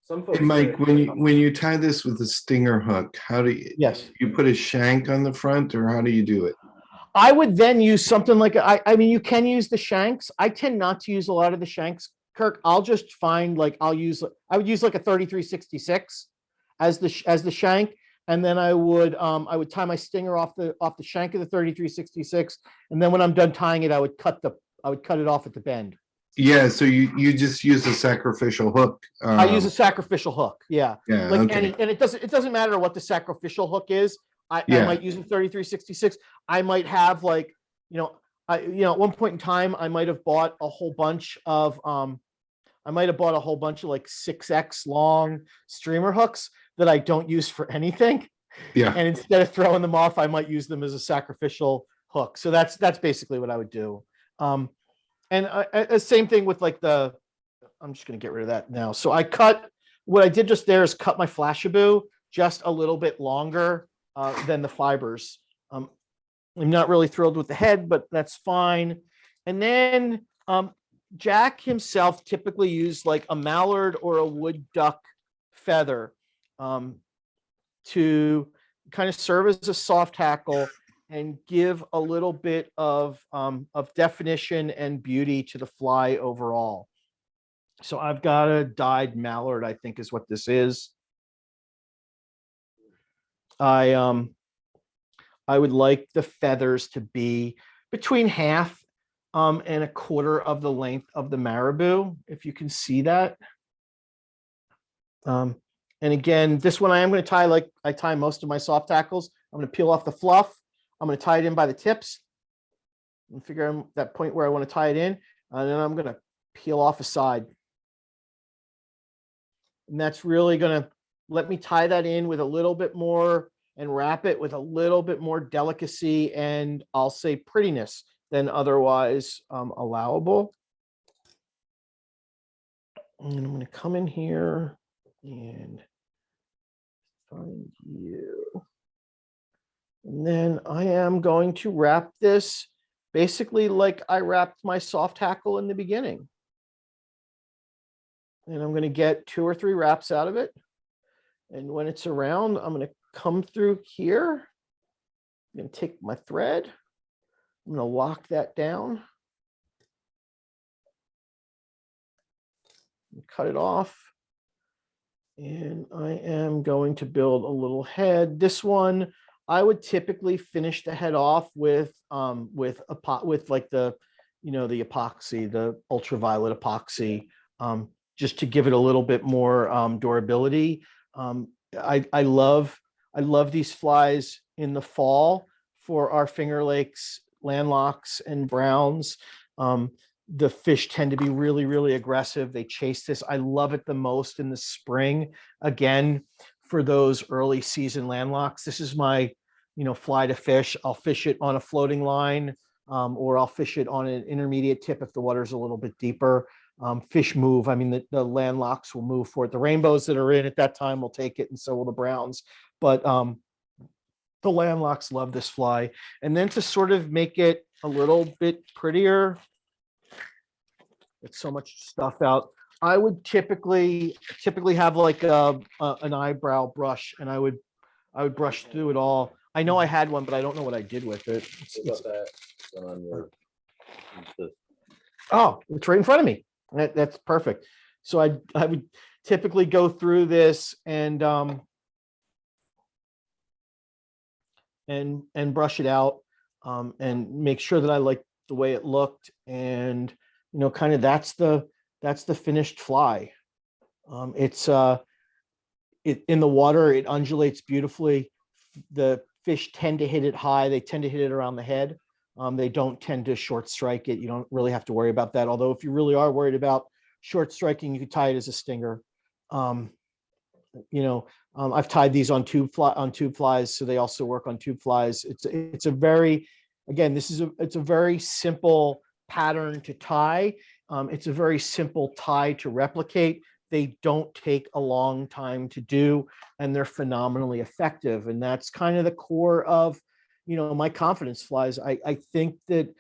Some folks Hey, Mike, say- when you tie this with a stinger hook, how do you put a shank on the front, or how do you do it? I would then use something like, I mean, you can use the shanks. I tend not to use a lot of the shanks, Kirk. I'll just find like, I would use like a 3366 as the shank. And then I would tie my stinger off the shank of the 3366. And then when I'm done tying it, I would cut it off at the bend. Yeah, so you just use a sacrificial hook. I use a sacrificial hook. Yeah. Yeah, Like okay. and it doesn't matter what the sacrificial hook is. I might use a 3366. I might have at one point in time, I might have bought a whole bunch of like 6X long streamer hooks that I don't use for anything. Yeah. And instead of throwing them off, I might use them as a sacrificial hook. So that's basically what I would do. Same thing with like I'm just going to get rid of that now. So what I did just there is cut my Flashabou just a little bit longer than the fibers. I'm not really thrilled with the head, but that's fine. And then Jack himself typically used like a mallard or a wood duck feather to kind of serve as a soft hackle and give a little bit of definition and beauty to the fly overall. So I've got a dyed mallard, I think is what this is. I would like the feathers to be between half and a quarter of the length of the marabou, if you can see that. And again, this one I am going to tie like I tie most of my soft tackles. I'm going to peel off the fluff. I'm going to tie it in by the tips and figure out that point where I want to tie it in. And then I'm going to peel off a side. And that's really going to let me tie that in with a little bit more and wrap it with a little bit more delicacy and I'll say prettiness than otherwise allowable. And I'm going to come in here and find you. And then I am going to wrap this basically like I wrapped my soft hackle in the beginning. And I'm going to get 2 or 3 wraps out of it. And when it's around, I'm going to come through here. I'm going to take my thread. I'm going to lock that down. Cut it off. And I am going to build a little head. This one, I would typically finish the head off with like the, the epoxy, the ultraviolet epoxy, just to give it a little bit more durability. I love these flies in the fall for our Finger Lakes, landlocks, and browns. The fish tend to be really, really aggressive. They chase this. I love it the most in the spring. Again, for those early season landlocks, this is my, fly to fish. I'll fish it on a floating line, or I'll fish it on an intermediate tip if the water's a little bit deeper. Fish move. I mean, the landlocks will move for it. The rainbows that are in at that time will take it, and so will the browns. But the landlocks love this fly. And then to sort of make it a little bit prettier, it's so much stuff out. I would typically have like an eyebrow brush, and I would brush through it all. I know I had one, but I don't know what I did with it. What about that on your? Oh, it's right in front of me. That's perfect. So I would typically go through this and brush it out and make sure that I like the way it looked, and kind of that's the finished fly. It's in the water, it undulates beautifully. The fish tend to hit it high. They tend to hit it around the head. They don't tend to short strike it. You don't really have to worry about that. Although if you really are worried about short striking, you could tie it as a stinger. I've tied these on tube flies, so they also work on tube flies. It's a very, again, it's a very simple pattern to tie. It's a very simple tie to replicate. They don't take a long time to do, and they're phenomenally effective. And that's kind of the core of, my confidence flies. I think that,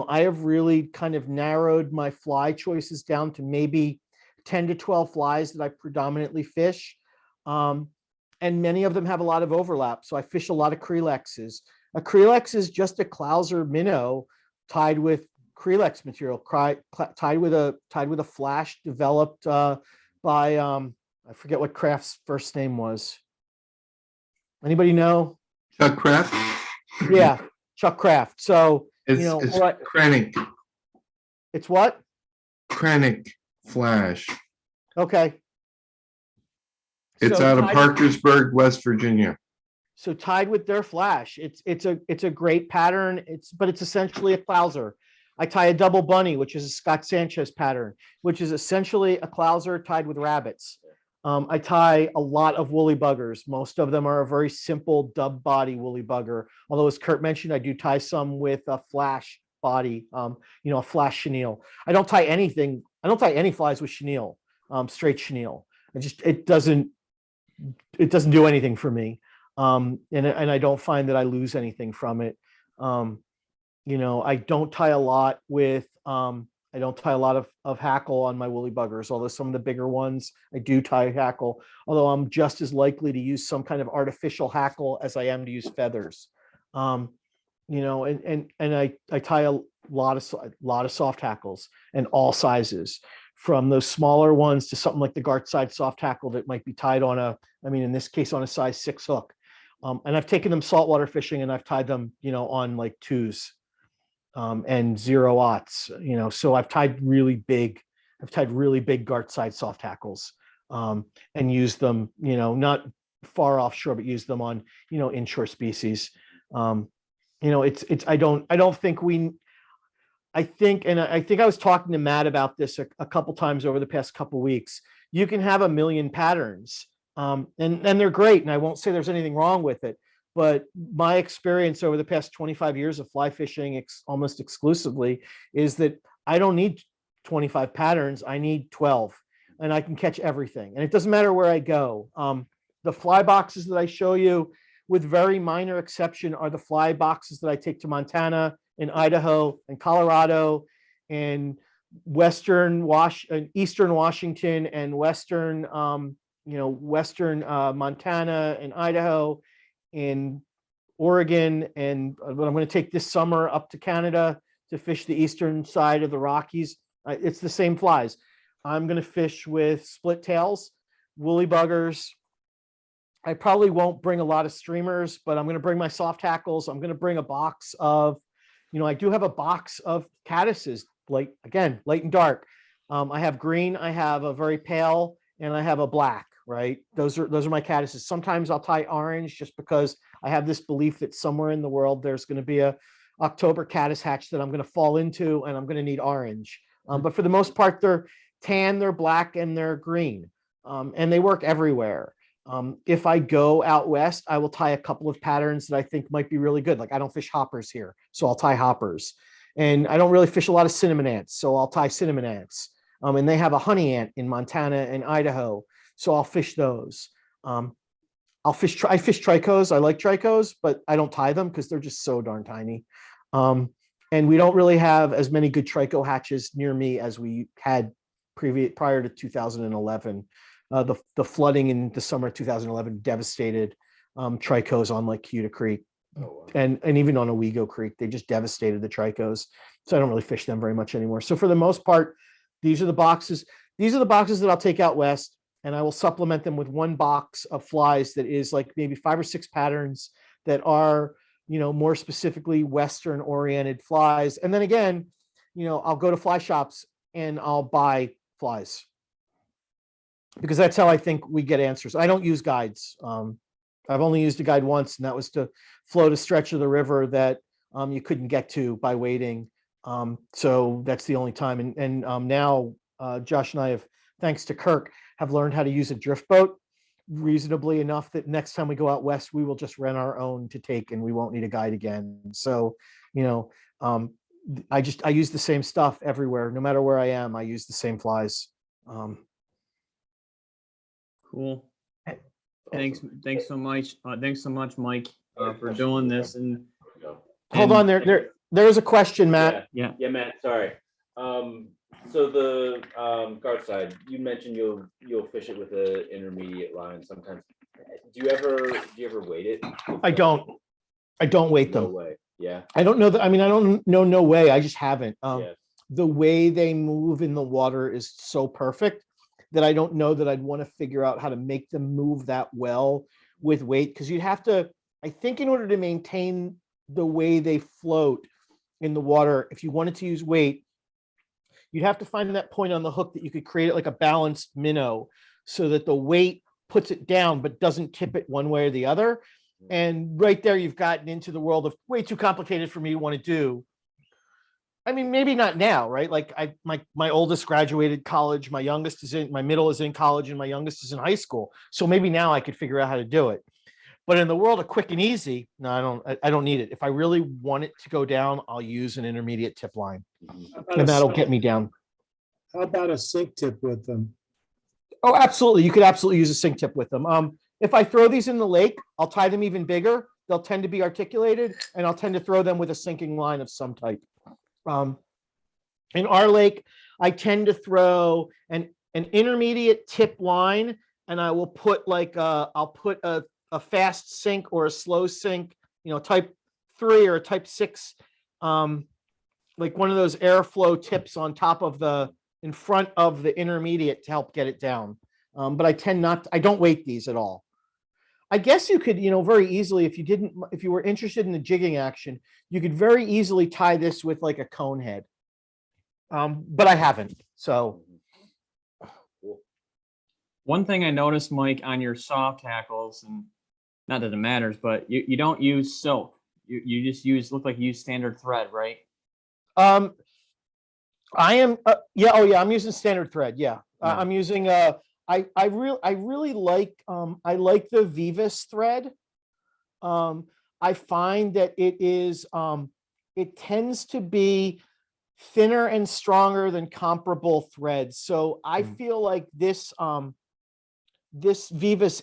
I have really kind of narrowed my fly choices down to maybe 10 to 12 flies that I predominantly fish. And many of them have a lot of overlap. So I fish a lot of Crelexes. A Crelex is just a clouser minnow tied with Crelex material, tied with a flash developed by I forget what Kraft's first name was. Anybody know? Chuck Kraft? Yeah, Chuck Kraft. So It's Krennic. It's what? Krennic Flash. Okay. It's So out of tied- Parkersburg, West Virginia. So tied with their flash, it's a great pattern. But it's essentially a clouser. I tie a double bunny, which is a Scott Sanchez pattern, which is essentially a clouser tied with rabbits. I tie a lot of woolly buggers. Most of them are a very simple dub body woolly bugger. Although, as Kurt mentioned, I do tie some with a flash body, a flash chenille. I don't tie any flies with chenille, straight chenille. It doesn't do anything for me. And I don't find that I lose anything from it. I don't tie a lot with, I don't tie a lot of hackle on my woolly buggers, although some of the bigger ones I do tie hackle, although I'm just as likely to use some kind of artificial hackle as I am to use feathers. And I tie a lot of soft hackles and all sizes. from those smaller ones to something like the Gartside soft hackle that might be tied on in this case, on a size 6 hook. And I've taken them saltwater fishing and I've tied them, on like 2s and 0-aughts, so I've tied really big Gartside soft hackles and used them, not far offshore, but used them on, inshore species. I think I was talking to Matt about this a couple times over the past couple weeks. You can have a million patterns, and they're great, and I won't say there's anything wrong with it. But my experience over the past 25 years of fly fishing almost exclusively is that I don't need 25 patterns. I need 12, and I can catch everything. And it doesn't matter where I go. The fly boxes that I show you, with very minor exception, are the fly boxes that I take to Montana and Idaho and Colorado and eastern Washington and western Montana and Idaho and Oregon. And I'm going to take this summer up to Canada to fish the eastern side of the Rockies. It's the same flies. I'm going to fish with split tails, woolly buggers. I probably won't bring a lot of streamers, but I'm going to bring my soft hackles. I'm going to bring a box of, I do have a box of caddises, light and dark. I have green, I have a very pale, and I have a black, right? Those are my caddises. Sometimes I'll tie orange just because I have this belief that somewhere in the world there's going to be a October caddis hatch that I'm going to fall into, and I'm going to need orange. But for the most part, they're tan, they're black, and they're green, and they work everywhere. If I go out west, I will tie a couple of patterns that I think might be really good. Like I don't fish hoppers here, so I'll tie hoppers. And I don't really fish a lot of cinnamon ants, so I'll tie cinnamon ants. And they have a honey ant in Montana and Idaho, so I'll fish those. I fish tricos. I like tricos, but I don't tie them because they're just so darn tiny. And we don't really have as many good trico hatches near me as we had prior to 2011. The flooding in the summer of 2011 devastated tricos on Lake Cuda Creek. Oh, wow. And even on Owego Creek, they just devastated the tricos. So I don't really fish them very much anymore. So for the most part, these are the boxes. These are the boxes that I'll take out west, and I will supplement them with one box of flies that is like maybe 5 or 6 patterns that are, more specifically Western oriented flies. And then again, I'll go to fly shops and I'll buy flies, because that's how I think we get answers. I don't use guides. I've only used a guide once, and that was to float a stretch of the river that you couldn't get to by waiting. So that's the only time. And now Josh and I have, thanks to Kirk, have learned how to use a drift boat reasonably enough that next time we go out west, we will just rent our own to take, and we won't need a guide again. So, I use the same stuff everywhere. No matter where I am, I use the same flies. Cool. Thanks so much. Thanks so much, Mike, for doing this. And Hold on, there's a question, Matt. Yeah. Yeah, Matt, sorry. So the Gartside, you mentioned you'll fish it with an intermediate line sometimes. Do you ever weight it? I don't weight No them. way. Yeah. I don't know that. I mean, I don't know. No way. I just haven't. Yeah. The way they move in the water is so perfect that I don't know that I'd want to figure out how to make them move that well with weight. Because you'd have to, I think, in order to maintain the way they float in the water, if you wanted to use weight, you'd have to find that point on the hook that you could create it like a balanced minnow, so that the weight puts it down but doesn't tip it one way or the other. And right there, you've gotten into the world of way too complicated for me to want to do. I mean, maybe not now, right? Like my oldest graduated college, my middle is in college, and my youngest is in high school. So maybe now I could figure out how to do it. But in the world of quick and easy, no, I don't need it. If I really want it to go down, I'll use an intermediate tip line, and that'll get me down. How about a sink tip with them? Oh, absolutely. You could absolutely use a sink tip with them. If I throw these in the lake, I'll tie them even bigger. They'll tend to be articulated, and I'll tend to throw them with a sinking line of some type. In our lake, I tend to throw an intermediate tip line, and I will put I'll put a fast sink or a slow sink, type 3 or a type 6, like one of those airflow tips on top of the in front of the intermediate to help get it down. But I don't weight these at all. I guess you could, very easily, if you were interested in the jigging action, you could very easily tie this with like a cone head. But I haven't, so. One thing I noticed, Mike, on your soft hackles, and not that it matters, but you don't use silk. You just look like you use standard thread, right? I am, I'm using standard thread. Yeah. Yeah. I'm using, I really like, I like the Vivus thread. I find that it tends to be thinner and stronger than comparable threads. So I feel like this Vivus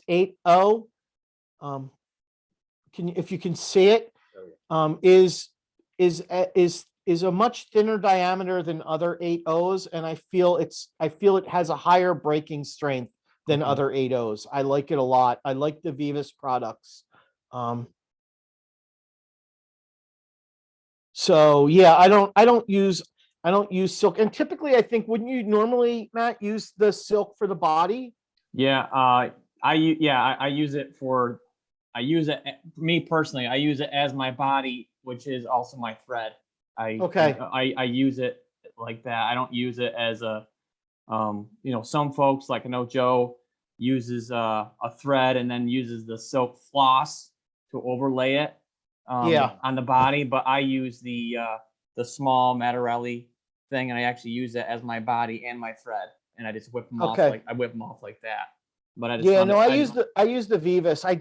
8.0, if you can see it, is a much thinner diameter than other 8.0s, and I feel it has a higher breaking strength than other 8.0s. I like it a lot. I like the Vivus products. So yeah, I don't use silk. And typically, I think, wouldn't you normally, Matt, use the silk for the body? Yeah, I use it for me personally. I use it as my body, which is also my thread. I use it like that. I don't use it as a, some folks, like I know Joe uses a thread and then uses the silk floss to overlay it on the body. But I use the small Mattarelli thing, and I actually use it as my body and my thread, and I just whip them off like that. But I just I use the Vivus. I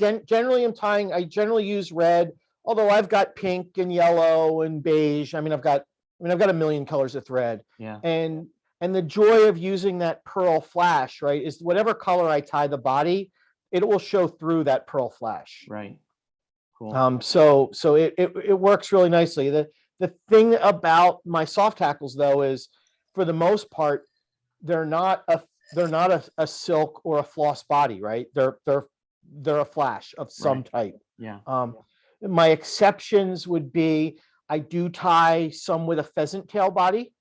generally use red, although I've got pink and yellow and beige. I've got a million colors of thread. Yeah. And the joy of using that pearl flash, right, is whatever color I tie the body, it will show through that pearl flash. Right. Cool. So it works really nicely. The thing about my soft hackles, though, is for the most part, they're not a silk or a floss body, right? They're a flash of some type. Yeah. My exceptions would be, I do tie some with a pheasant tail body,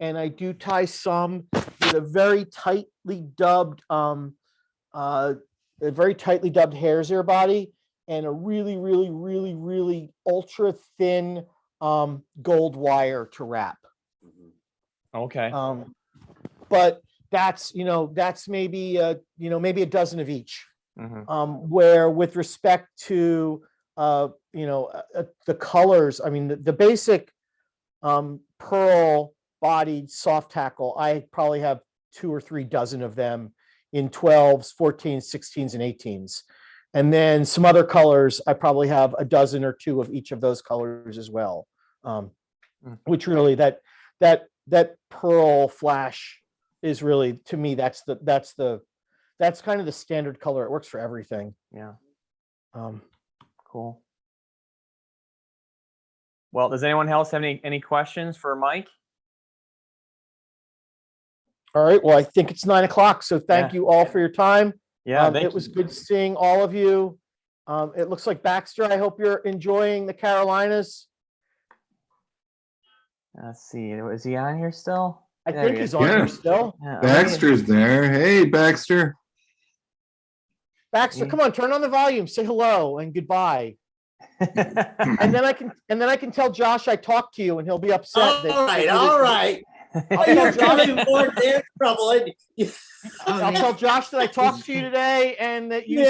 and I do tie some with a very tightly dubbed hare's ear body, and a really, really, really, really ultra thin gold wire to wrap. Okay. But that's maybe maybe a dozen of each. Where with respect to the colors, the basic pearl bodied soft hackle, I probably have 2 or 3 dozen of them in 12s, 14s, 16s, and 18s. And then some other colors, I probably have a dozen or 2 of each of those colors as well. Which really, that pearl flash is really, to me, that's kind of the standard color. It works for everything. Yeah. Cool. Well, does anyone else have any questions for Mike? All right. Well, I think it's 9 o'clock. So thank you all for your time. Yeah. It was good seeing all of you. It looks like Baxter, I hope you're enjoying the Carolinas. Let's see. Is he on here still? I think he's on here still. Yeah, Baxter's there. Hey, Baxter. Baxter, come on, turn on the volume, say hello and goodbye. And then I can tell Josh I talked to you, and he'll be upset. All right. You're causing more damn trouble. I'll tell Josh that I talked to you today and that you